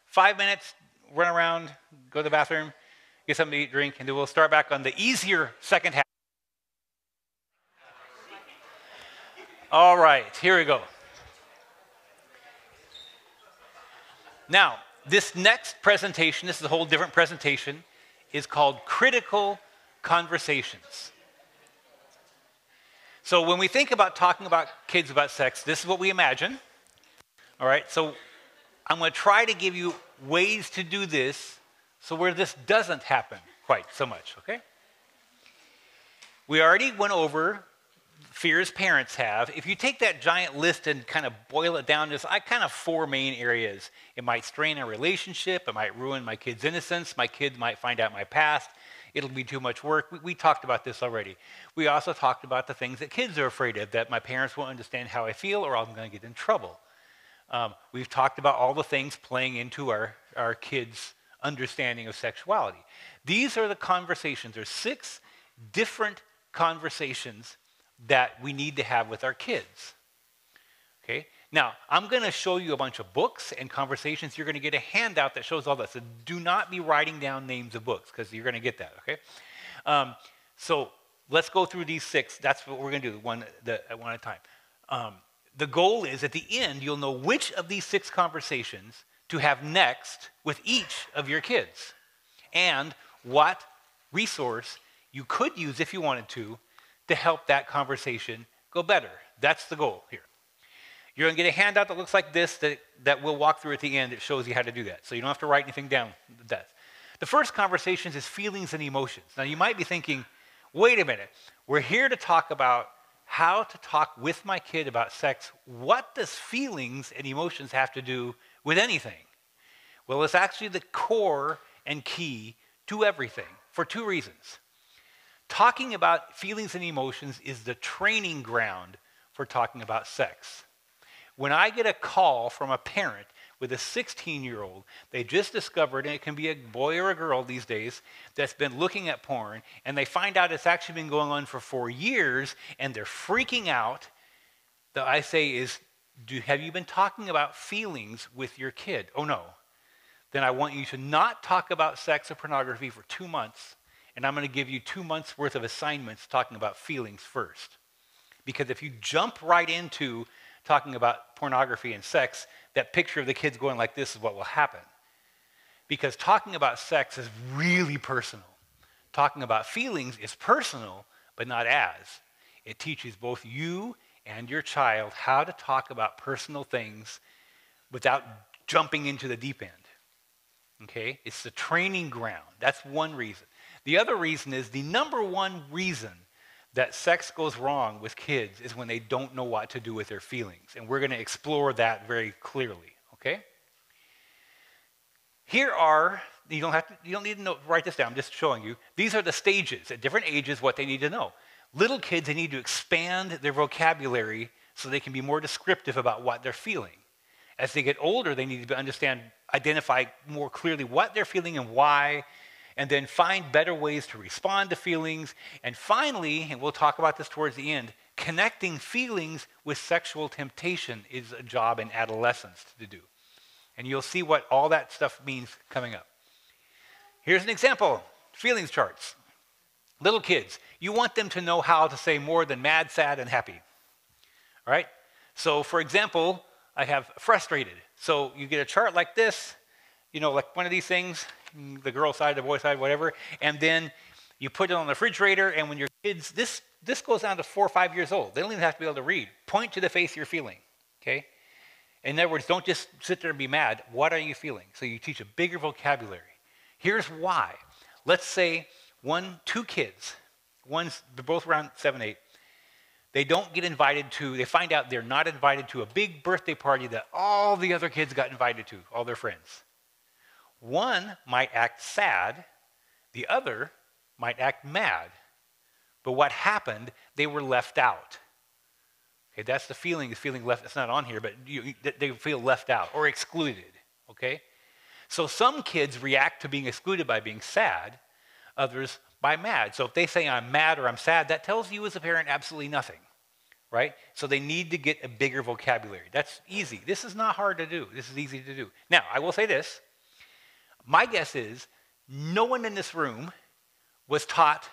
5 minutes, run around, go to the bathroom, get something to eat, drink, and then we'll start back on the easier second half. All right, here we go. Now, this next presentation, this is a whole different presentation, is called Critical Conversations. So when we think about talking about kids about sex, this is what we imagine. All right, so I'm going to try to give you ways to do this so where this doesn't happen quite so much, okay? We already went over fears parents have. If you take that giant list and kind of boil it down to kind of 4 main areas. It might strain a relationship. It might ruin my kid's innocence. My kid might find out my past. It'll be too much work. We talked about this already. We also talked about the things that kids are afraid of, that my parents won't understand how I feel or I'm going to get in trouble. We've talked about all the things playing into our kids' understanding of sexuality. These are the conversations. There's 6 different conversations that we need to have with our kids. Okay? Now, I'm going to show you a bunch of books and conversations. You're going to get a handout that shows all that. So do not be writing down names of books because you're going to get that, okay? So let's go through these 6. That's what we're going to do, one at a time. The goal is at the end, you'll know which of these 6 conversations to have next with each of your kids and what resource you could use if you wanted to help that conversation go better. That's the goal here. You're going to get a handout that looks like this that we'll walk through at the end. It shows you how to do that. So you don't have to write anything down. The first conversation is feelings and emotions. Now you might be thinking, wait a minute. We're here to talk about how to talk with my kid about sex. What does feelings and emotions have to do with anything? Well, it's actually the core and key to everything for 2 reasons. Talking about feelings and emotions is the training ground for talking about sex. When I get a call from a parent with a 16-year-old, they just discovered, and it can be a boy or a girl these days, that's been looking at porn, and they find out it's actually been going on for 4 years, and they're freaking out, that I say is, have you been talking about feelings with your kid? Oh, no. Then I want you to not talk about sex or pornography for 2 months, and I'm going to give you 2 months worth of assignments talking about feelings first. Because if you jump right into talking about pornography and sex, that picture of the kids going like this is what will happen. Because talking about sex is really personal. Talking about feelings is personal, but not as. It teaches both you and your child how to talk about personal things without jumping into the deep end. Okay? It's the training ground. That's one reason. The other reason is the number one reason that sex goes wrong with kids is when they don't know what to do with their feelings. And we're going to explore that very clearly. Okay? Here are, you don't need to write this down, I'm just showing you. These are the stages at different ages, what they need to know. Little kids, they need to expand their vocabulary so they can be more descriptive about what they're feeling. As they get older, they need to identify more clearly what they're feeling and why, and then find better ways to respond to feelings. And finally, and we'll talk about this towards the end, connecting feelings with sexual temptation is a job in adolescence to do. And you'll see what all that stuff means coming up. Here's an example, feelings charts. Little kids, you want them to know how to say more than mad, sad, and happy. All right? So, for example, I have frustrated. So you get a chart like this, like one of these things, the girl side, the boy side, whatever, and then you put it on the refrigerator, and when your kids, this goes down to 4 or 5 years old. They don't even have to be able to read. Point to the face you're feeling, okay? In other words, don't just sit there and be mad. What are you feeling? So you teach a bigger vocabulary. Here's why. Let's say 2 kids, they're both around 7, 8. They don't get invited to, they find out they're not invited to a big birthday party that all the other kids got invited to, all their friends. One might act sad, the other might act mad. But what happened, they were left out. Okay, that's the feeling left, it's not on here, but they feel left out or excluded, okay? So some kids react to being excluded by being sad, others by mad. So if they say I'm mad or I'm sad, that tells you as a parent absolutely nothing, right? So they need to get a bigger vocabulary. That's easy. This is not hard to do. This is easy to do. Now, I will say this. My guess is no one in this room was taught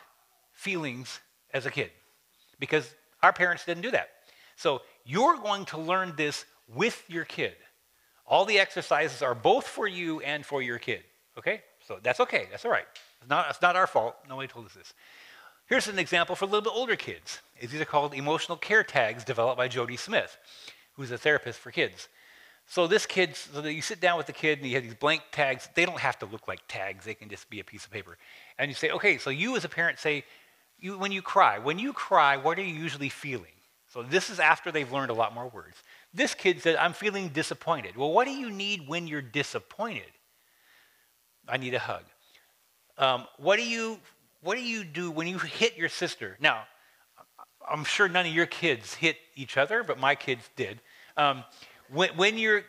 feelings as a kid because our parents didn't do that. So you're going to learn this with your kid. All the exercises are both for you and for your kid, okay? So that's okay. That's all right. It's not our fault. Nobody told us this. Here's an example for a little bit older kids. These are called emotional care tags developed by Jody Smith, who's a therapist for kids. So you sit down with the kid and you have these blank tags. They don't have to look like tags. They can just be a piece of paper. And you say, okay, so you as a parent say, when you cry, what are you usually feeling? So this is after they've learned a lot more words. This kid said, I'm feeling disappointed. Well, what do you need when you're disappointed? I need a hug. What do you do when you hit your sister? Now, I'm sure none of your kids hit each other, but my kids did. When you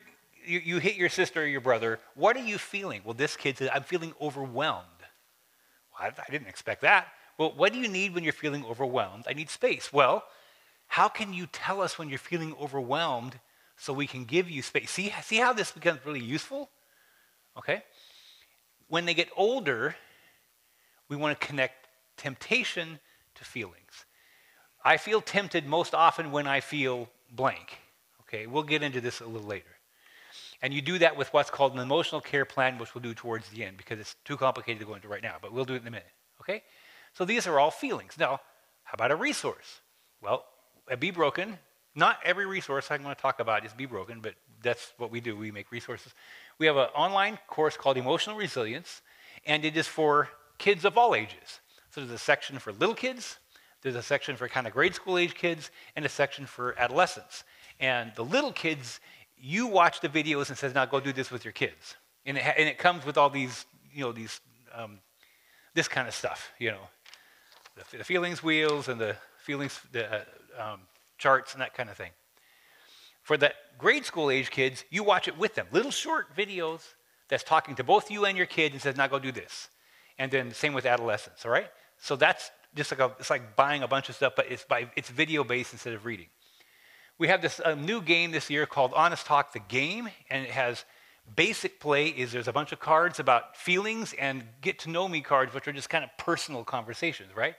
hit your sister or your brother, what are you feeling? Well, this kid said, I'm feeling overwhelmed. Well, I didn't expect that. Well, what do you need when you're feeling overwhelmed? I need space. Well, how can you tell us when you're feeling overwhelmed so we can give you space? See how this becomes really useful? Okay? When they get older, we want to connect temptation to feelings. I feel tempted most often when I feel blank. Okay, we'll get into this a little later. And you do that with what's called an emotional care plan, which we'll do towards the end because it's too complicated to go into right now, but we'll do it in a minute. Okay? So these are all feelings. Now, how about a resource? Well, a Be Broken, not every resource I'm going to talk about is Be Broken, but that's what we do. We make resources. We have an online course called Emotional Resilience, and it is for kids of all ages. So there's a section for little kids, there's a section for kind of grade school age kids, and a section for adolescents. And the little kids, you watch the videos and says, now go do this with your kids. And it comes with all these, this kind of stuff, the feelings wheels and the feelings charts and that kind of thing. For the grade school age kids, you watch it with them. Little short videos that's talking to both you and your kid and says, now go do this. And then same with adolescents, all right? So that's just it's like buying a bunch of stuff, but it's video-based instead of reading. We have this new game this year called Honest Talk the Game, and it has basic play is there's a bunch of cards about feelings and get to know me cards, which are just kind of personal conversations, right?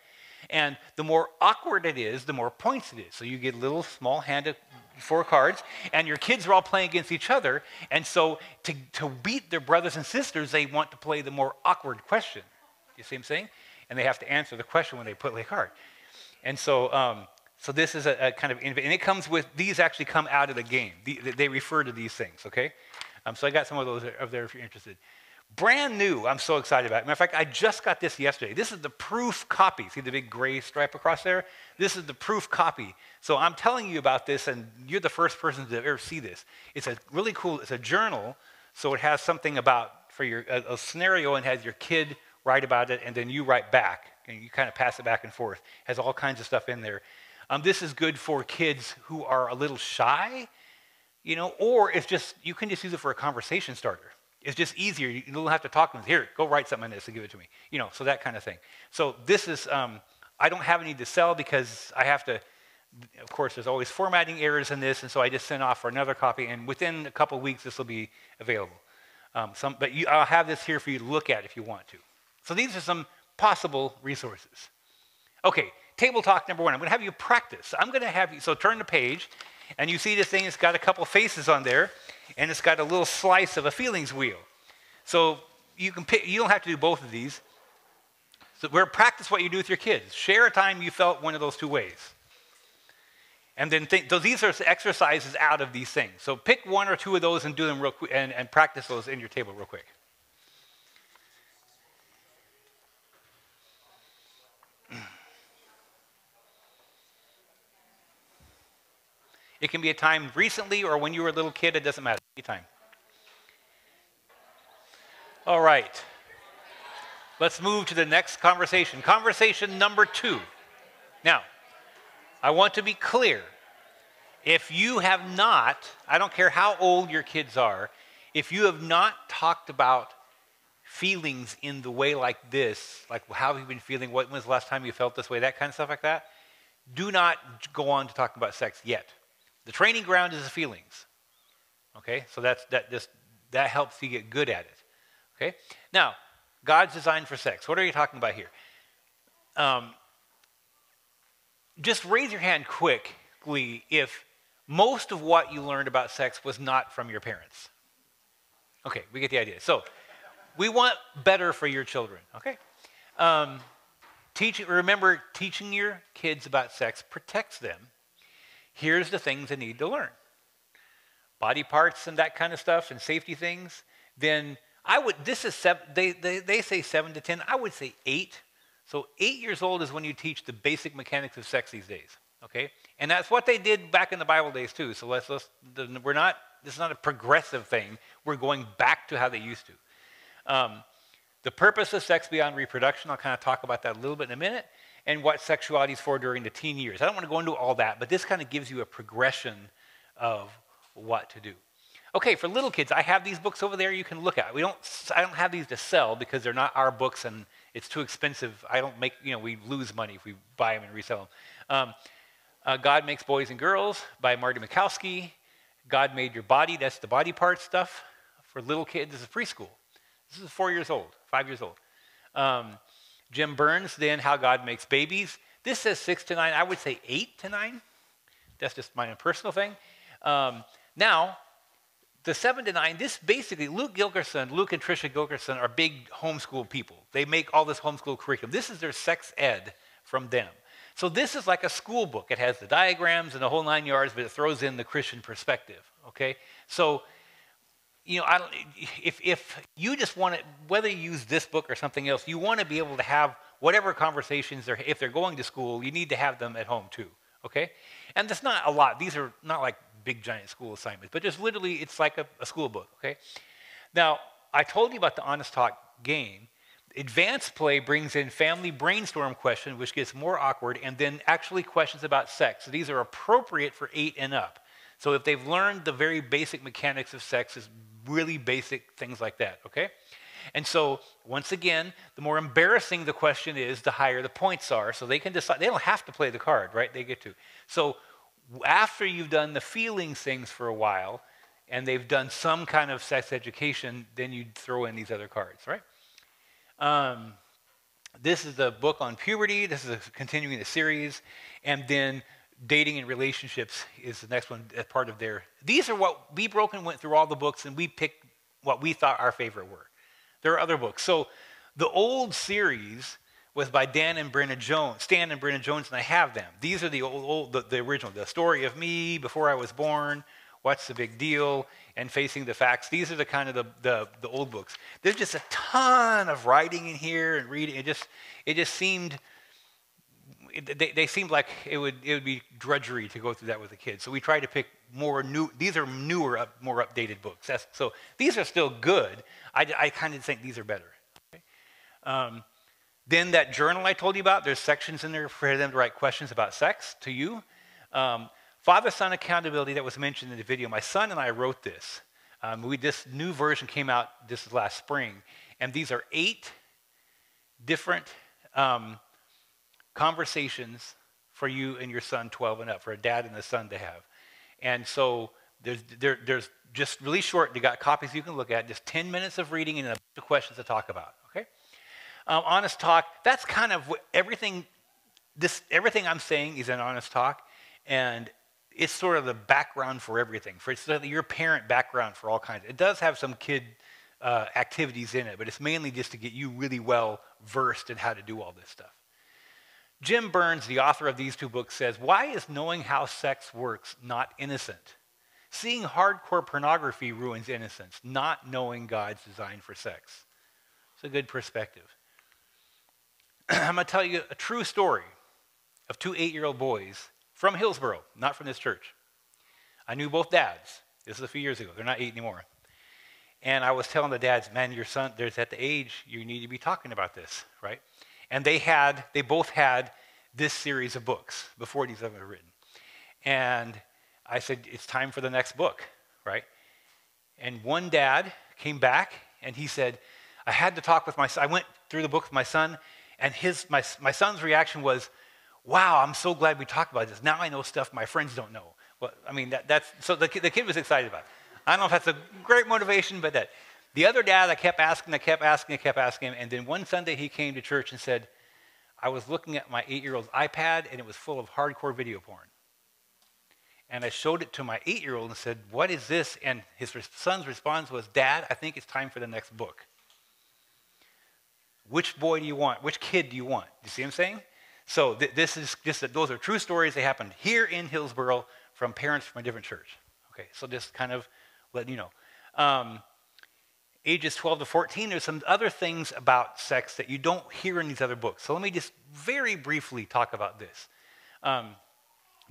And the more awkward it is, the more points it is. So you get little small handed 4 cards, and your kids are all playing against each other. And so to beat their brothers and sisters, they want to play the more awkward question. You see what I'm saying? And they have to answer the question when they play a card. And so, so this is a kind of, and it comes with, these actually come out of the game. They refer to these things, okay? So I got some of those up there if you're interested. Brand new, I'm so excited about it. Matter of fact, I just got this yesterday. This is the proof copy. See the big gray stripe across there? This is the proof copy. So I'm telling you about this, and you're the first person to ever see this. It's a really cool, it's a journal, so it has something about, for your a scenario, and has your kid write about it, and then you write back, and you kind of pass it back and forth. It has all kinds of stuff in there. This is good for kids who are a little shy, you know, or it's just, you can just use it for a conversation starter. It's just easier. You don't have to talk to them. Here, go write something on this and give it to me. You know, so that kind of thing. So this is, I don't have any to sell because I have to, of course, there's always formatting errors in this, and so I just sent off for another copy, and within a couple of weeks, this will be available. But I'll have this here for you to look at if you want to. So these are some possible resources. Okay, table talk number 1. I'm going to have you practice. I'm going to have you, so turn the page, and you see this thing, it's got a couple faces on there, and it's got a little slice of a feelings wheel. So you can pick, you don't have to do both of these. So we're practice what you do with your kids. Share a time you felt one of those 2 ways. And then think, so these are exercises out of these things. So pick 1 or 2 of those and do them real quick, and practice those in your table real quick. It can be a time recently or when you were a little kid, it doesn't matter, any time. All right. Let's move to the next conversation. Conversation number 2. Now, I want to be clear. If you have not, I don't care how old your kids are, if you have not talked about feelings in the way like this, like how have you been feeling, when was the last time you felt this way, that kind of stuff like that, do not go on to talk about sex yet. The training ground is the feelings. Okay, so that helps you get good at it. Okay, now God's design for sex. What are you talking about here? Just raise your hand quickly if most of what you learned about sex was not from your parents. Okay, we get the idea. So we want better for your children. Okay, remember, teaching your kids about sex protects them. Here's the things they need to learn. Body parts and that kind of stuff and safety things. Then I would, this is, they say 7 to 10. I would say 8. So 8 years old is when you teach the basic mechanics of sex these days. Okay? And that's what they did back in the Bible days too. So this is not a progressive thing. We're going back to how they used to. The purpose of sex beyond reproduction, I'll kind of talk about that a little bit in a minute, and what sexuality is for during the teen years. I don't want to go into all that, but this kind of gives you a progression of what to do. Okay, for little kids, I have these books over there you can look at. I don't have these to sell because they're not our books and it's too expensive. I don't make, we lose money if we buy them and resell them. God Makes Boys and Girls by Marty Mikowski. God Made Your Body, that's the body part stuff. For little kids, this is preschool. This is 4 years old, 5 years old. Jim Burns, then How God Makes Babies. This says 6 to 9. I would say 8 to 9. That's just my own personal thing. Now, the 7 to 9, this basically, Luke and Tricia Gilkerson are big homeschool people. They make all this homeschool curriculum. This is their sex ed from them. So this is like a school book. It has the diagrams and the whole 9 yards, but it throws in the Christian perspective, okay? So, if you just want to, whether you use this book or something else, you want to be able to have whatever conversations, if they're going to school, you need to have them at home too, okay? And that's not a lot. These are not like big, giant school assignments, but just literally, it's like a school book, okay? Now, I told you about the Honest Talk game. Advanced play brings in family brainstorm questions, which gets more awkward, and then actually questions about sex. So these are appropriate for 8 and up. So if they've learned the very basic mechanics of sex, is really basic things like that, okay? And so, once again, the more embarrassing the question is, the higher the points are. So they can decide, they don't have to play the card, right? They get to. So after you've done the feelings things for a while, and they've done some kind of sex education, then you throw in these other cards, right? This is the book on puberty. This is continuing the series. And then dating and relationships is the next one as part of their. These are what Be Broken went through all the books, and we picked what we thought our favorite were. There are other books. So the old series was by Stan and Brenna Jones, and I have them. These are the the original. The Story of Me, Before I Was Born, What's the Big Deal, and Facing the Facts. These are the kind of the old books. There's just a ton of writing in here and reading. It just seemed, they seemed like it would be drudgery to go through that with the kids. So we tried to pick more new. These are newer, more updated books. So these are still good. I kind of think these are better. Okay? Then that journal I told you about, there's sections in there for them to write questions about sex to you. Father-son accountability that was mentioned in the video. My son and I wrote this. This new version came out this last spring. And these are 8 different conversations for you and your son 12 and up, for a dad and a son to have. And so there's just really short. They got copies you can look at, just 10 minutes of reading and a bunch of questions to talk about, okay? Honest talk, that's kind of everything I'm saying is an honest talk, and it's sort of the background for everything. It's your parent background for all kinds. It does have some kid activities in it, but it's mainly just to get you really well versed in how to do all this stuff. Jim Burns, the author of these 2 books, says, "Why is knowing how sex works not innocent? Seeing hardcore pornography ruins innocence, not knowing God's design for sex." It's a good perspective. I'm going to tell you a true story of 2 8-year-old boys from Hillsboro, not from this church. I knew both dads. This is a few years ago. They're not 8 anymore. And I was telling the dads, man, your son, there's at the age you need to be talking about this, right? And they both had this series of books before these have been written. And I said, it's time for the next book, right? And one dad came back and he said, I had to talk with my son. I went through the book with my son, and my son's reaction was, wow, I'm so glad we talked about this. Now I know stuff my friends don't know. Well, I mean, so the kid was excited about it. I don't know if that's a great motivation, but that. The other dad, I kept asking, and then one Sunday he came to church and said, I was looking at my 8-year-old's iPad, and it was full of hardcore video porn. And I showed it to my 8-year-old and said, what is this? And his son's response was, Dad, I think it's time for the next book. Which boy do you want? Which kid do you want? You see what I'm saying? So this is just those are true stories. They happened here in Hillsboro from parents from a different church. Okay, so just kind of letting you know. Ages 12 to 14, there's some other things about sex that you don't hear in these other books. So let me just very briefly talk about this.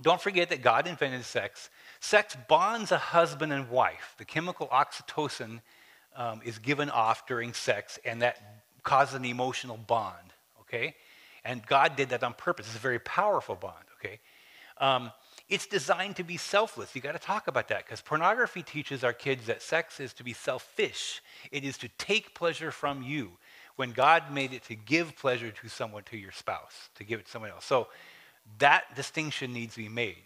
Don't forget that God invented sex. Sex bonds a husband and wife. The chemical oxytocin is given off during sex, and that causes an emotional bond, okay? And God did that on purpose. It's a very powerful bond, okay? It's designed to be selfless. You got to talk about that, because pornography teaches our kids that sex is to be selfish. It is to take pleasure from you, when God made it to give pleasure to someone, to your spouse, to give it to someone else. So that distinction needs to be made,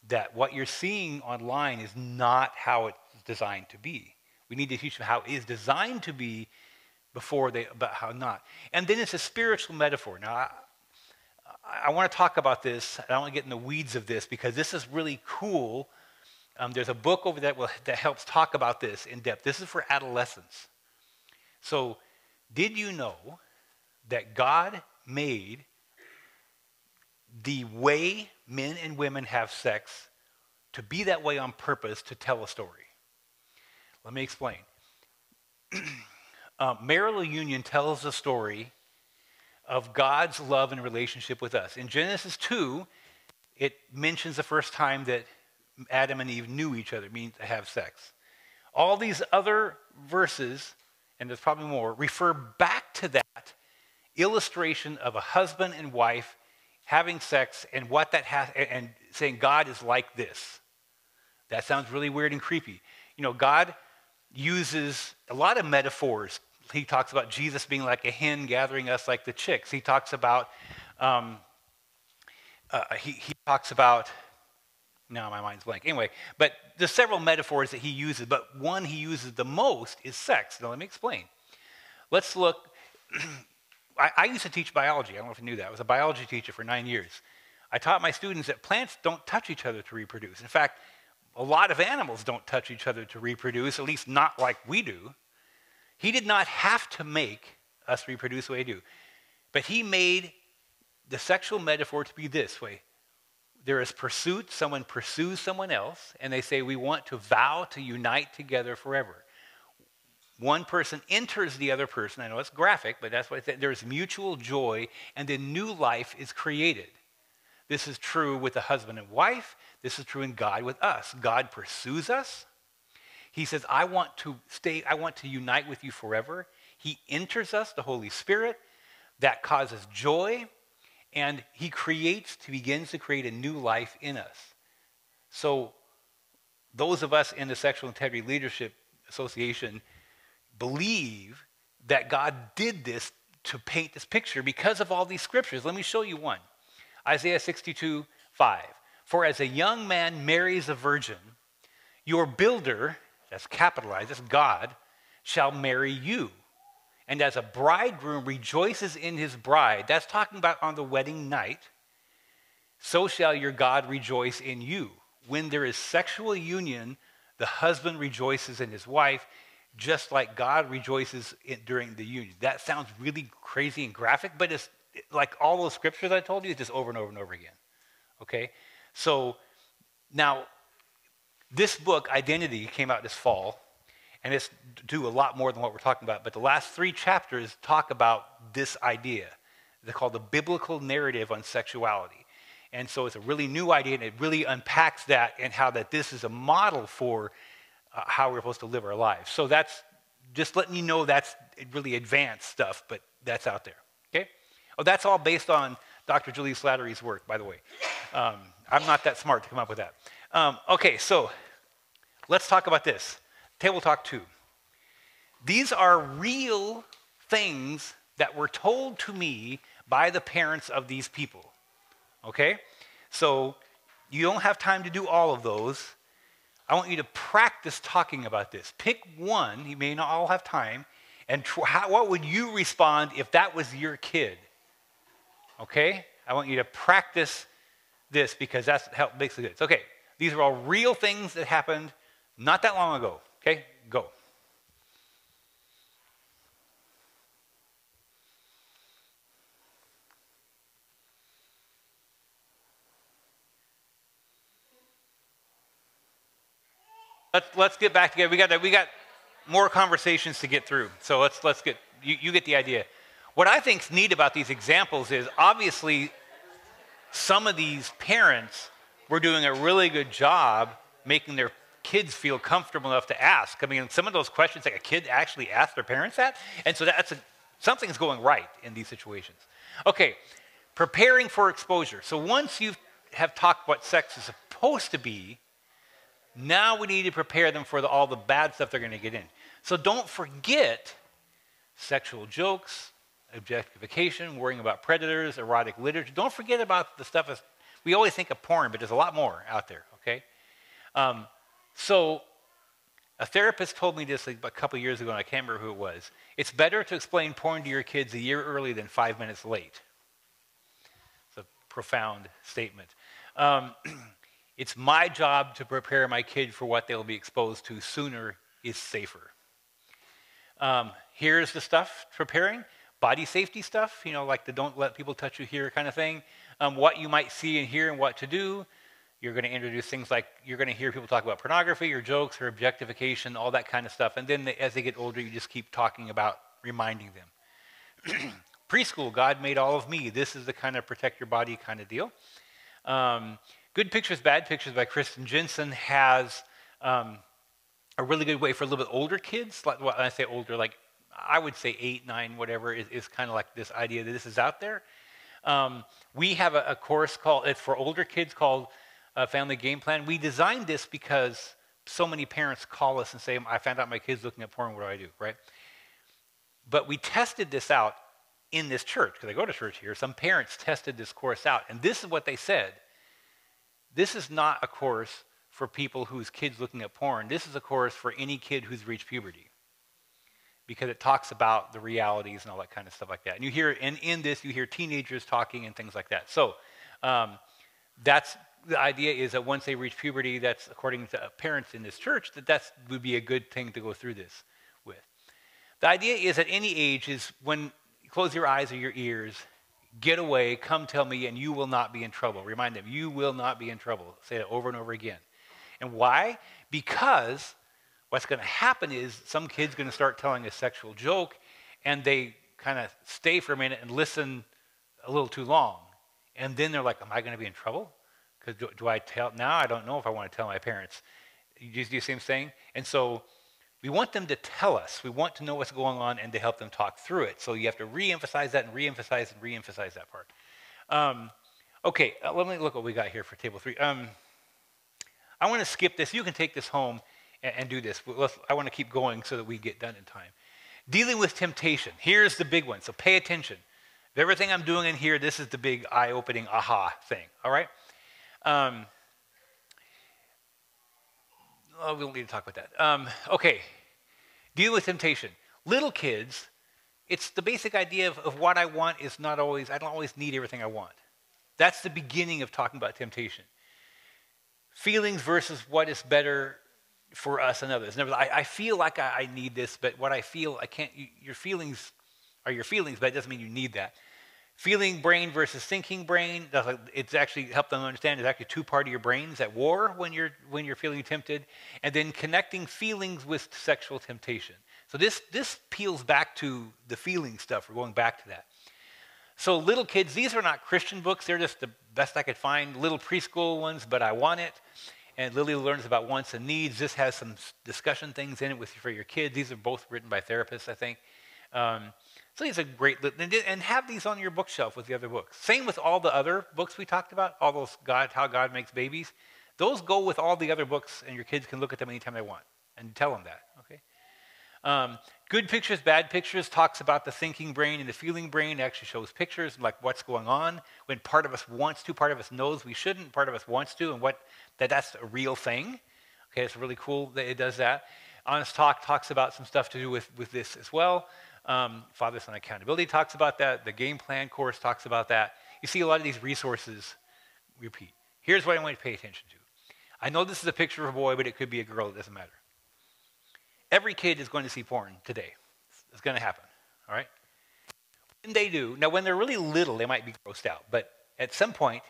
that what you're seeing online is not how it's designed to be. We need to teach them how it is designed to be about how not. And then it's a spiritual metaphor. Now, I want to talk about this. I don't want to get in the weeds of this because this is really cool. There's a book over there that helps talk about this in depth. This is for adolescents. So, did you know that God made the way men and women have sex to be that way on purpose to tell a story? Let me explain. Marital union tells the story of God's love and relationship with us. In Genesis 2, it mentions the first time that Adam and Eve knew each other, meaning to have sex. All these other verses, and there's probably more, refer back to that illustration of a husband and wife having sex and what that has, and saying God is like this. That sounds really weird and creepy. You know, God uses a lot of metaphors. He talks about Jesus being like a hen gathering us like the chicks. He talks about Now my mind's blank. Anyway, but there's several metaphors that he uses, but one he uses the most is sex. Now let me explain. Let's look. I used to teach biology. I don't know if you knew that. I was a biology teacher for 9 years. I taught my students that plants don't touch each other to reproduce. In fact, a lot of animals don't touch each other to reproduce, at least not like we do. He did not have to make us reproduce the way we do. But he made the sexual metaphor to be this way. There is pursuit, someone pursues someone else, and they say, we want to vow to unite together forever. One person enters the other person. I know it's graphic, but that's what it says. There's mutual joy, and then new life is created. This is true with a husband and wife. This is true in God with us. God pursues us. He says, I want to unite with you forever. He enters us, the Holy Spirit. That causes joy. And he begins to create a new life in us. So those of us in the Sexual Integrity Leadership Association believe that God did this to paint this picture because of all these scriptures. Let me show you one. Isaiah 62:5. For as a young man marries a virgin, your builder, that's capitalized, that's God, shall marry you. And as a bridegroom rejoices in his bride, that's talking about on the wedding night, so shall your God rejoice in you. When there is sexual union, the husband rejoices in his wife, just like God rejoices during the union. That sounds really crazy and graphic, but it's like all those scriptures I told you, it's just over and over and over again. Okay? So now, this book, Identity, came out this fall. And it's do a lot more than what we're talking about. But the last 3 chapters talk about this idea. They're called the biblical narrative on sexuality. And so it's a really new idea, and it really unpacks that and how that this is a model for how we're supposed to live our lives. So that's just letting you know that's really advanced stuff, but that's out there. Okay? Oh, that's all based on Dr. Julie Slattery's work, by the way. I'm not that smart to come up with that. Okay, so let's talk about this. Table Talk 2. These are real things that were told to me by the parents of these people. Okay? So you don't have time to do all of those. I want you to practice talking about this. Pick one, you may not all have time, and what would you respond if that was your kid? Okay? I want you to practice this because that's how makes it good. Okay, these are all real things that happened not that long ago. Okay, go. Let's get back together. We got more conversations to get through. So let's get you get the idea. What I think's neat about these examples is obviously some of these parents were doing a really good job making their kids feel comfortable enough to ask. I mean, some of those questions like a kid actually asked their parents that, and so something's going right in these situations. Okay, preparing for exposure. So once you have talked what sex is supposed to be, now we need to prepare them for all the bad stuff they're going to get in. So don't forget sexual jokes, objectification, worrying about predators, erotic literature. Don't forget about the stuff we always think of porn, but there's a lot more out there, okay? So a therapist told me this like a couple years ago, and I can't remember who it was. It's better to explain porn to your kids a year early than 5 minutes late. It's a profound statement. It's my job to prepare my kid for what they'll be exposed to. Sooner is safer. Here's the stuff preparing. Body safety stuff, you know, like the don't let people touch you here kind of thing. What you might see and hear and what to do. You're going to introduce things like you're going to hear people talk about pornography or jokes or objectification, all that kind of stuff. And then as they get older, you just keep talking about reminding them. Preschool, God made all of me. This is the kind of protect your body kind of deal. Good Pictures, Bad Pictures by Kristen Jensen has a really good way for a little bit older kids. Like, when I say older, like I would say 8, 9, whatever, is kind of like this idea that this is out there. We have a course it's for older kids called Family Game Plan. We designed this because so many parents call us and say, I found out my kid's looking at porn, what do I do, right? But we tested this out in this church, because I go to church here. Some parents tested this course out, and this is what they said. This is not a course for people whose kids looking at porn. This is a course for any kid who's reached puberty, because it talks about the realities and all that kind of stuff like that. And you hear, in this, you hear teenagers talking and things like that. So that's the idea, is that once they reach puberty, that's according to parents in this church, that would be a good thing to go through this with. The idea is at any age is when you close your eyes or your ears, get away, come tell me, and you will not be in trouble. Remind them, you will not be in trouble. Say that over and over again. And why? Because what's going to happen is some kid's going to start telling a sexual joke, and they kind of stay for a minute and listen a little too long. And then they're like, am I going to be in trouble? Because do I tell? Now I don't know if I want to tell my parents. You see the same thing? And so we want them to tell us. We want to know what's going on and to help them talk through it. So you have to re-emphasize that and re-emphasize and re-emphasize that part. Okay, let me look what we got here for table 3. I want to skip this. You can take this home and do this. I want to keep going so that we get done in time. Dealing with temptation. Here's the big one, so pay attention. If everything I'm doing in here, this is the big eye-opening aha thing, all right? We don't need to talk about that. Okay, deal with temptation. Little kids, it's the basic idea of what I want is not always, I don't always need everything I want. That's the beginning of talking about temptation. Feelings versus what is better for us and others. I feel like I need this, but what I feel, I can't, your feelings are your feelings, but it doesn't mean you need that. Feeling brain versus thinking brain, it's actually helped them understand there's actually 2 parts of your brains at war when you're feeling tempted, and then connecting feelings with sexual temptation. So this peels back to the feeling stuff. We're going back to that. So little kids, these are not Christian books. They're just the best I could find, little preschool ones, but I want it. And Lily learns about wants and needs. This has some discussion things in it for your kids. These are both written by therapists, I think. So these are great, and have these on your bookshelf with the other books. Same with all the other books we talked about, all those how God makes babies. Those go with all the other books, and your kids can look at them anytime they want and tell them that, okay? Good Pictures, Bad Pictures talks about the thinking brain and the feeling brain. It actually shows pictures, like what's going on. When part of us wants to, part of us knows we shouldn't, part of us wants to, and that's a real thing. Okay, it's really cool that it does that. Honest Talk talks about some stuff to do with this as well. Father Son Accountability talks about that. The Game Plan course talks about that. You see a lot of these resources repeat. Here's what I want you to pay attention to. I know this is a picture of a boy, but it could be a girl. It doesn't matter. Every kid is going to see porn today. It's going to happen, all right? When they do, now when they're really little, they might be grossed out, but at some point,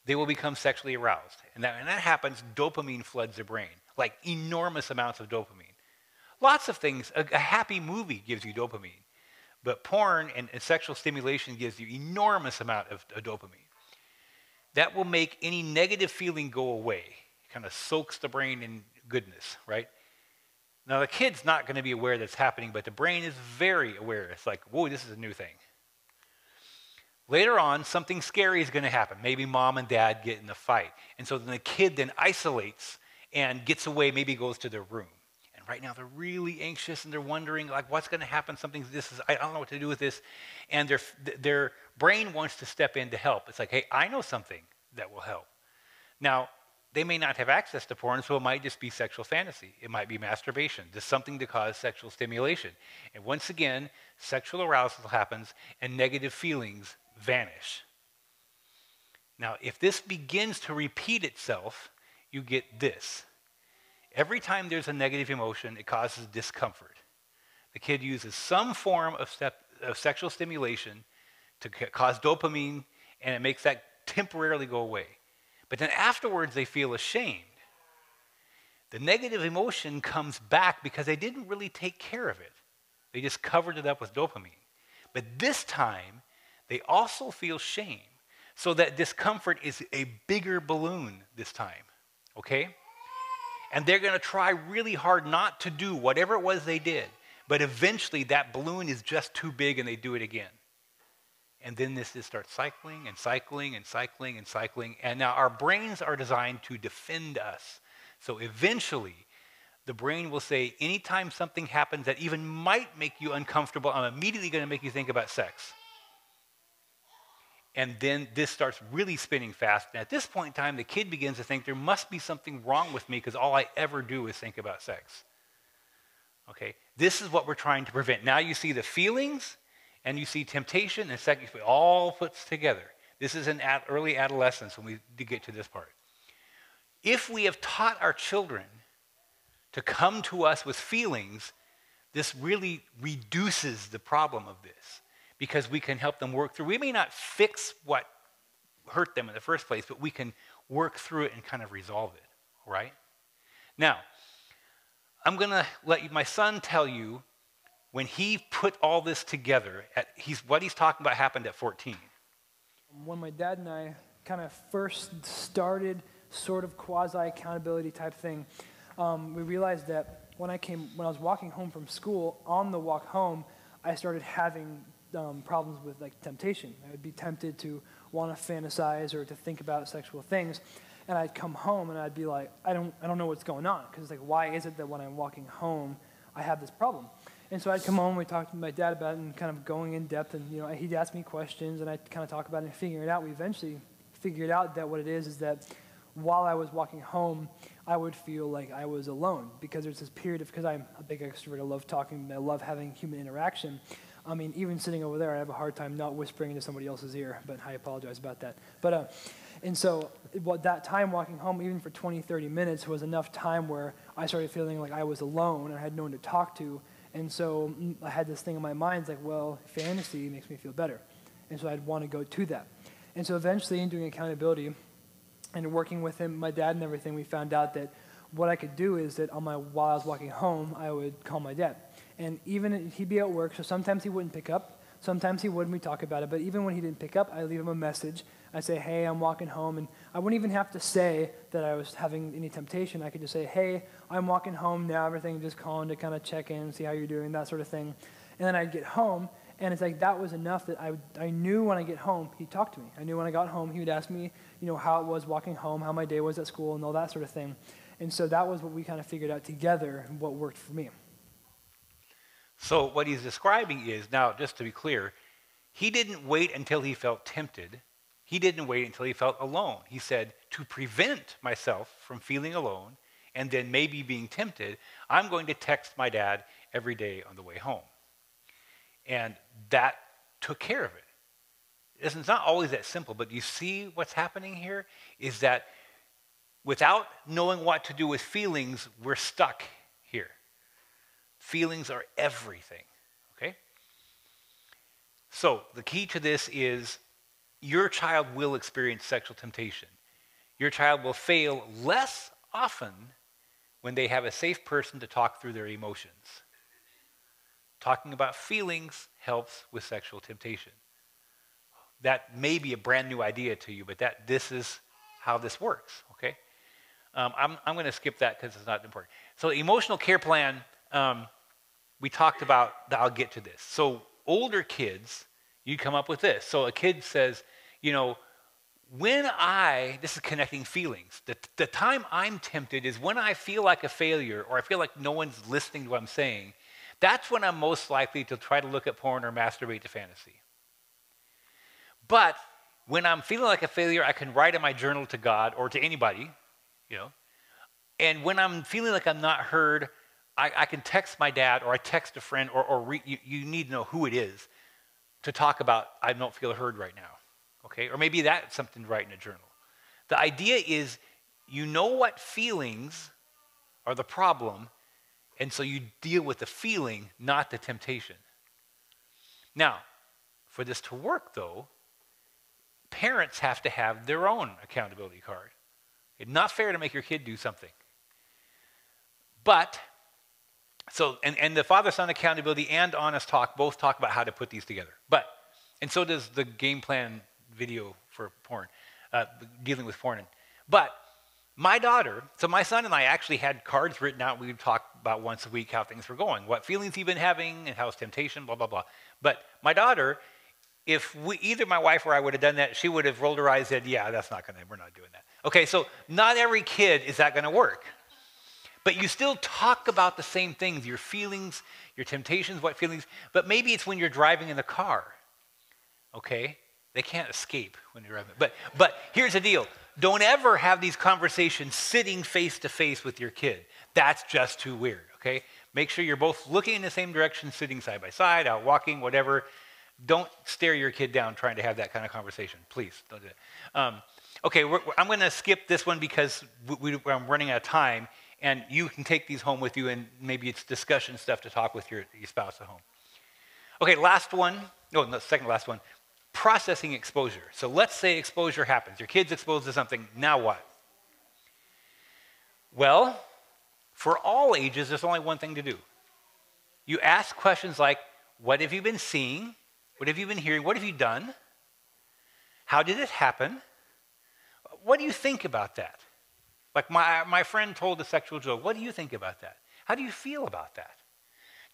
they will become sexually aroused. And when that happens, dopamine floods their brain, like enormous amounts of dopamine. Lots of things, a happy movie gives you dopamine, but porn and sexual stimulation gives you enormous amount of dopamine. That will make any negative feeling go away. It kind of soaks the brain in goodness, right? Now, the kid's not going to be aware that's happening, but the brain is very aware. It's like, whoa, this is a new thing. Later on, something scary is going to happen. Maybe mom and dad get in a fight. And so then the kid then isolates and gets away, maybe goes to their room. And right now, they're really anxious, and they're wondering, like, what's going to happen? I don't know what to do with this. And their brain wants to step in to help. It's like, hey, I know something that will help. Now, they may not have access to porn, so it might just be sexual fantasy. It might be masturbation, just something to cause sexual stimulation. And once again, sexual arousal happens and negative feelings vanish. Now, if this begins to repeat itself, you get this. Every time there's a negative emotion, it causes discomfort. The kid uses some form of sexual stimulation to cause dopamine, and it makes that temporarily go away. But then afterwards, they feel ashamed. The negative emotion comes back because they didn't really take care of it. They just covered it up with dopamine. But this time, they also feel shame. So that discomfort is a bigger balloon this time, okay? And they're going to try really hard not to do whatever it was they did. But eventually, that balloon is just too big, and they do it again. And then this just starts cycling and cycling and cycling and cycling. And now our brains are designed to defend us. So eventually, the brain will say, anytime something happens that even might make you uncomfortable, I'm immediately going to make you think about sex. And then this starts really spinning fast. And at this point in time, the kid begins to think there must be something wrong with me because all I ever do is think about sex. Okay, this is what we're trying to prevent. Now you see the feelings and you see temptation and sex all put together. This is in early adolescence when we get to this part. If we have taught our children to come to us with feelings, this really reduces the problem of this because we can help them work through. We may not fix what hurt them in the first place, but we can work through it and kind of resolve it, all right? Now, I'm going to let my son tell you when he put all this together, what he's talking about happened at 14. When my dad and I kind of first started sort of quasi-accountability type thing, we realized that when I was walking home from school, on the walk home, I started having problems with like temptation. I would be tempted to want to fantasize or to think about sexual things. And I'd come home and I'd be like, I don't know what's going on. Because like, why is it that when I'm walking home, I have this problem? And so I'd come home, we talked to my dad about it and kind of going in depth. And, you know, he'd ask me questions and I'd kind of talk about it and figure it out. We eventually figured out that what it is that while I was walking home, I would feel like I was alone. Because there's this period of, because I'm a big extrovert, I love talking, I love having human interaction. I mean, even sitting over there, I have a hard time not whispering into somebody else's ear, but I apologize about that. But, and so that time walking home, even for 20, 30 minutes, was enough time where I started feeling like I was alone and I had no one to talk to. And so I had this thing in my mind, it's like, well, fantasy makes me feel better. And so I'd want to go to that. And so eventually in doing accountability and working with him, my dad and everything, we found out that what I could do is that while I was walking home, I would call my dad. And even he'd be at work, so sometimes he wouldn't pick up, sometimes he would, and we talk about it. But even when he didn't pick up, I'd leave him a message. I'd say, hey, I'm walking home. And I wouldn't even have to say that I was having any temptation. I could just say, hey, I'm walking home now, everything, just calling to kind of check in, see how you're doing, that sort of thing. And then I'd get home, and it's like that was enough that I knew when I get home, he'd talk to me. I knew when I got home, he would ask me, you know, how it was walking home, how my day was at school, and all that sort of thing. And so that was what we kind of figured out together and what worked for me. So what he's describing is, now just to be clear, he didn't wait until he felt tempted. He didn't wait until he felt alone. He said, to prevent myself from feeling alone and then maybe being tempted, I'm going to text my dad every day on the way home. And that took care of it. It's not always that simple, but you see what's happening here is that without knowing what to do with feelings, we're stuck here. Feelings are everything, okay? So the key to this is your child will experience sexual temptation. Your child will fail less often when they have a safe person to talk through their emotions. Talking about feelings helps with sexual temptation. That may be a brand new idea to you, but this is how this works, okay? I'm going to skip that because it's not important. So emotional care plan, we talked about, I'll get to this. So older kids, you come up with this. So a kid says, you know, this is connecting feelings. The time I'm tempted is when I feel like a failure or I feel like no one's listening to what I'm saying. That's when I'm most likely to try to look at porn or masturbate to fantasy. But when I'm feeling like a failure, I can write in my journal to God or to anybody, you know. And when I'm feeling like I'm not heard, I can text my dad or I text a friend you need to know who it is to talk about I don't feel heard right now, okay? Or maybe that's something to write in a journal. The idea is you know what feelings are the problem, and so you deal with the feeling, not the temptation. Now, for this to work, though, parents have to have their own accountability card. It's not fair to make your kid do something. But, and the father-son accountability and honest talk both talk about how to put these together. And so does the game plan video for porn, dealing with porn. But my daughter, so my son and I actually had cards written out. We would talk about once a week how things were going, what feelings he'd been having, and how's temptation, blah, blah, blah. But my daughter, if either my wife or I would have done that, she would have rolled her eyes and said, yeah, we're not doing that. Okay, so not every kid is that going to work. But you still talk about the same things, your feelings, your temptations, what feelings, but maybe it's when you're driving in the car, okay? They can't escape when you're around them. But here's the deal. Don't ever have these conversations sitting face to face with your kid. That's just too weird, okay? Make sure you're both looking in the same direction, sitting side by side, out walking, whatever. Don't stare your kid down trying to have that kind of conversation. Please, don't do it. Okay, I'm going to skip this one because I'm running out of time, and you can take these home with you, and maybe it's discussion stuff to talk with your spouse at home. Okay, last one. No, second last one. Processing exposure. So let's say exposure happens. Your kid's exposed to something. Now what? Well, for all ages, there's only one thing to do. You ask questions like, what have you been seeing? What have you been hearing? What have you done? How did it happen? What do you think about that? Like my friend told a sexual joke. What do you think about that? How do you feel about that?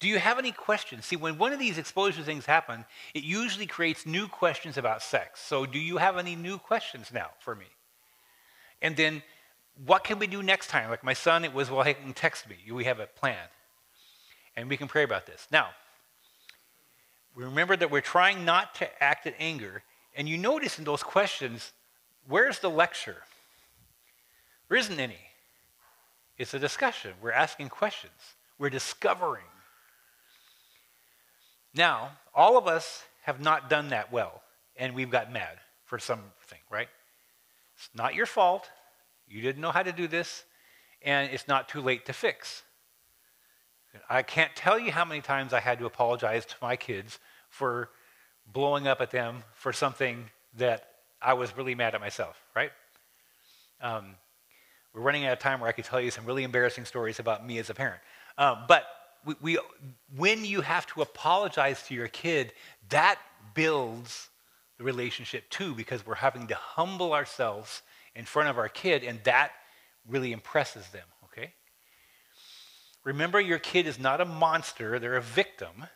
Do you have any questions? See, when one of these exposure things happen, it usually creates new questions about sex. So do you have any new questions now for me? And then what can we do next time? Like my son, it was, well, he can text me. We have a plan. And we can pray about this. Now, remember that we're trying not to act in anger. And you notice in those questions, where's the lecture? There isn't any. It's a discussion. We're asking questions. We're discovering. Now, all of us have not done that well, and we've got mad for something, right? It's not your fault. You didn't know how to do this, and it's not too late to fix. I can't tell you how many times I had to apologize to my kids for blowing up at them for something that I was really mad at myself, right? We're running out of time where I could tell you some really embarrassing stories about me as a parent. But when you have to apologize to your kid, that builds the relationship too, because we're having to humble ourselves in front of our kid, and that really impresses them, okay? Remember, your kid is not a monster. They're a victim.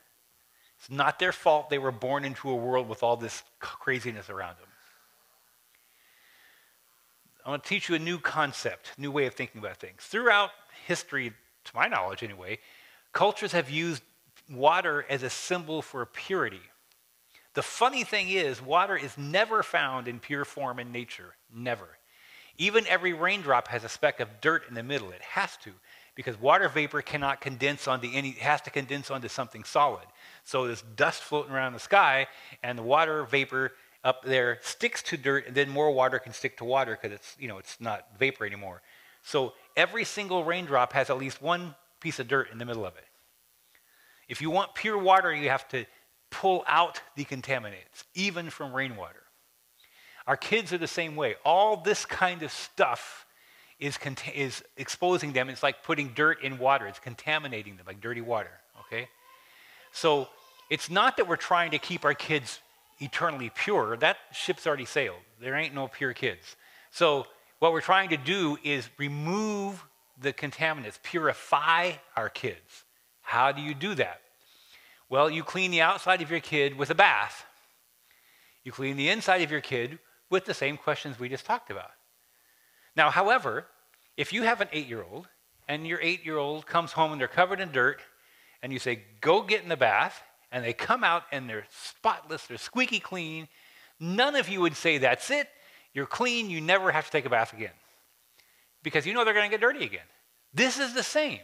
It's not their fault they were born into a world with all this craziness around them. I want to teach you a new concept, new way of thinking about things. Throughout history, to my knowledge anyway, cultures have used water as a symbol for purity. The funny thing is, water is never found in pure form in nature, never. Even every raindrop has a speck of dirt in the middle. It has to, because water vapor cannot condense onto it has to condense onto something solid. So there's dust floating around the sky, and the water vapor up there sticks to dirt, and then more water can stick to water because it's not vapor anymore. So every single raindrop has at least one piece of dirt in the middle of it. If you want pure water, you have to pull out the contaminants, even from rainwater. Our kids are the same way. All this kind of stuff is exposing them. It's like putting dirt in water. It's contaminating them like dirty water, okay? So it's not that we're trying to keep our kids eternally pure. That ship's already sailed. There ain't no pure kids. So what we're trying to do is remove the contaminants, purify our kids. How do you do that? Well, you clean the outside of your kid with a bath. You clean the inside of your kid with the same questions we just talked about. Now, however, if you have an 8-year-old and your 8-year-old comes home and they're covered in dirt, and you say, go get in the bath, and they come out and they're spotless, they're squeaky clean, none of you would say, that's it, you're clean, you never have to take a bath again. Because you know they're going to get dirty again. This is the same.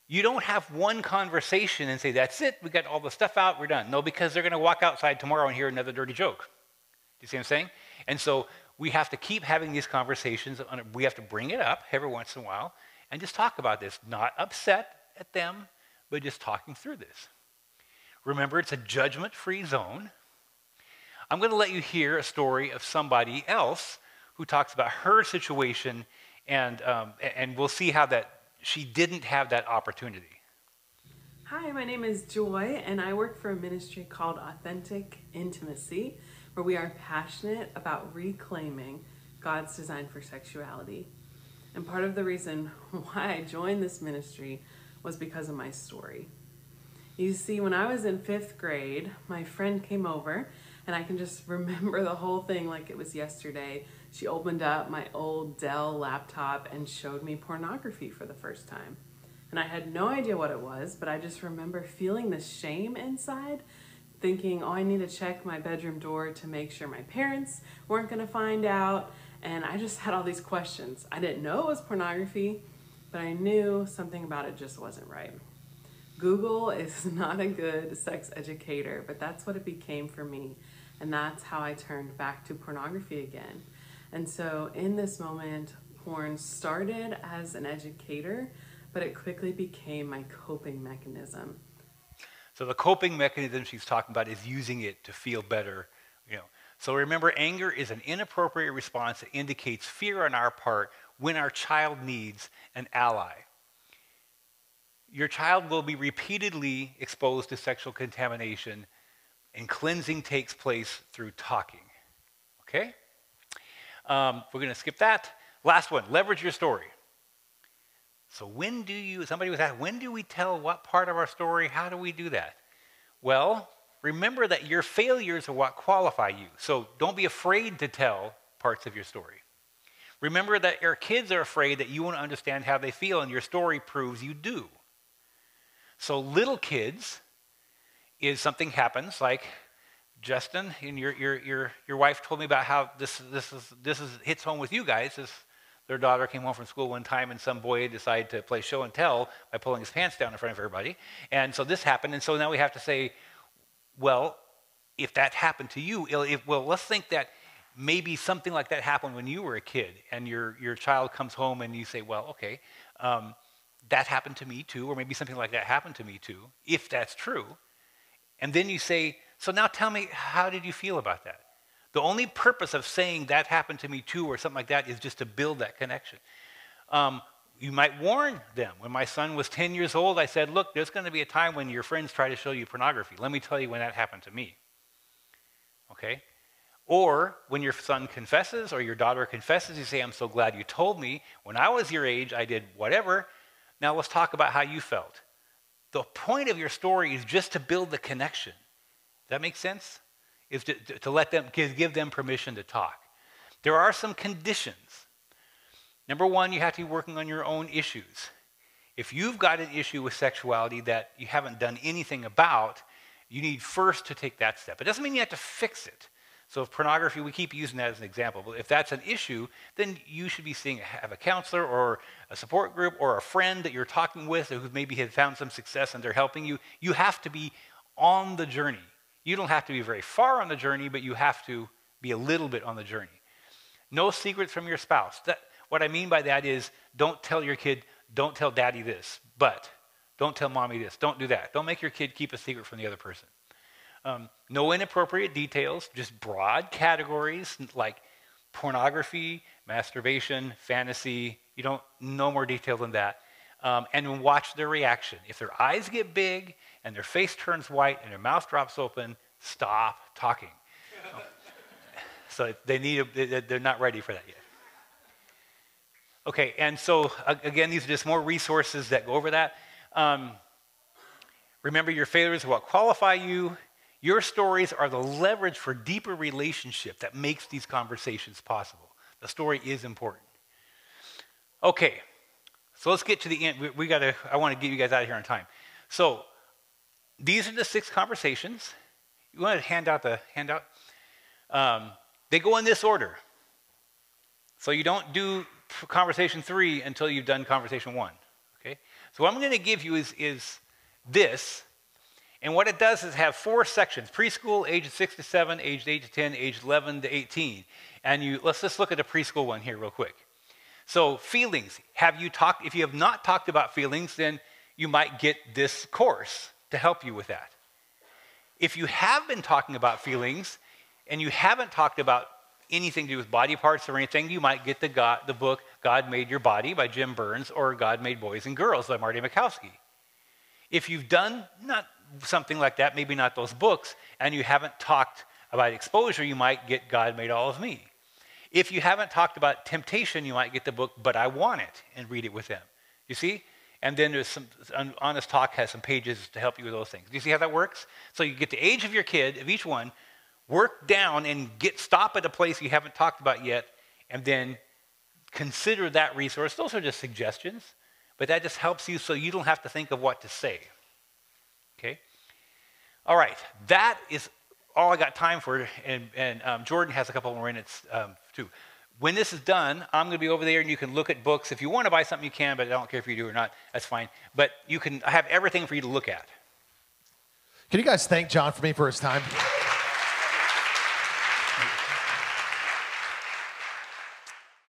You don't have one conversation and say, that's it, we got all the stuff out, we're done. No, because they're going to walk outside tomorrow and hear another dirty joke. Do you see what I'm saying? And so we have to keep having these conversations. We have to bring it up every once in a while and just talk about this. Not upset at them, but just talking through this. Remember, it's a judgment-free zone. I'm going to let you hear a story of somebody else who talks about her situation, and we'll see how that she didn't have that opportunity. Hi, my name is Joy, and I work for a ministry called Authentic Intimacy, where we are passionate about reclaiming God's design for sexuality. And part of the reason why I joined this ministry was because of my story. You see, when I was in 5th grade, my friend came over, and I can just remember the whole thing like it was yesterday. She opened up my old Dell laptop and showed me pornography for the first time. And I had no idea what it was, but I just remember feeling the shame inside thinking, oh, I need to check my bedroom door to make sure my parents weren't going to find out. And I just had all these questions. I didn't know it was pornography, but I knew something about it just wasn't right. Google is not a good sex educator, but that's what it became for me. And that's how I turned back to pornography again. And so in this moment, porn started as an educator, but it quickly became my coping mechanism. So the coping mechanism she's talking about is using it to feel better. So remember, anger is an inappropriate response that indicates fear on our part when our child needs an ally. Your child will be repeatedly exposed to sexual contamination, and cleansing takes place through talking. Okay? We're going to skip that. Last one, leverage your story. So somebody was asked, when do we tell what part of our story? How do we do that? Well, remember that your failures are what qualify you. So don't be afraid to tell parts of your story. Remember that your kids are afraid that you won't understand how they feel, and your story proves you do. So little kids, is something happens, like Justin and your wife told me about how this hits home with you guys. Their daughter came home from school one time, and some boy decided to play show and tell by pulling his pants down in front of everybody. And so this happened, and so now we have to say, well, if that happened to you, let's think that maybe something like that happened when you were a kid, and your child comes home, and you say, well, okay, that happened to me too, or maybe something like that happened to me too, if that's true. And then you say, so now tell me, how did you feel about that? The only purpose of saying that happened to me too or something like that is just to build that connection. You might warn them. When my son was 10 years old, I said, look, there's going to be a time when your friends try to show you pornography. Let me tell you when that happened to me. Okay? Or when your son confesses or your daughter confesses, you say, I'm so glad you told me. When I was your age, I did whatever. Now let's talk about how you felt. The point of your story is just to build the connection. Does that make sense? Is to let them, give them permission to talk. There are some conditions. Number one, you have to be working on your own issues. If you've got an issue with sexuality that you haven't done anything about, you need first to take that step. It doesn't mean you have to fix it. So if pornography, we keep using that as an example, but if that's an issue, then you should be have a counselor or a support group or a friend that you're talking with who maybe has found some success and they're helping you. You have to be on the journey. You don't have to be very far on the journey, but you have to be a little bit on the journey. No secrets from your spouse. What I mean by that is don't tell your kid, don't tell daddy this, but don't tell mommy this. Don't do that. Don't make your kid keep a secret from the other person. No inappropriate details, just broad categories like pornography, masturbation, fantasy. No more detail than that. And watch their reaction. If their eyes get big and their face turns white and their mouth drops open, stop talking. So they're not ready for that yet. Okay, and so again, these are just more resources that go over that. Remember, your failures are what qualify you. Your stories are the leverage for deeper relationship that makes these conversations possible. The story is important. Okay, so let's get to the end. I want to get you guys out of here on time. So these are the 6 conversations. You want to hand out the handout? They go in this order. So you don't do conversation 3 until you've done conversation 1. Okay? So what I'm going to give you is this. And what it does is have 4 sections: preschool, ages 6 to 7, aged 8 to 10, aged 11 to 18. And let's just look at the preschool one here real quick. So feelings. If you have not talked about feelings, then you might get this course to help you with that. If you have been talking about feelings and you haven't talked about anything to do with body parts or anything, you might get the book God Made Your Body by Jim Burns or God Made Boys and Girls by Marty Mikowski. If you've done not something like that, maybe not those books, and you haven't talked about exposure, you might get God Made All of Me. If you haven't talked about temptation, you might get the book But I Want It and read it with them. You see? And then there's some Honest Talk has some pages to help you with those things. Do you see how that works? So you get the age of your kid, of each one, work down and stop at a place you haven't talked about yet, and then consider that resource. Those are just suggestions, but that just helps you so you don't have to think of what to say. Okay? All right, that is all I got time for, and Jordan has a couple more minutes too. When this is done, I'm going to be over there, and you can look at books. If you want to buy something, you can, but I don't care if you do or not. That's fine. But I have everything for you to look at. Can you guys thank John for me for his time?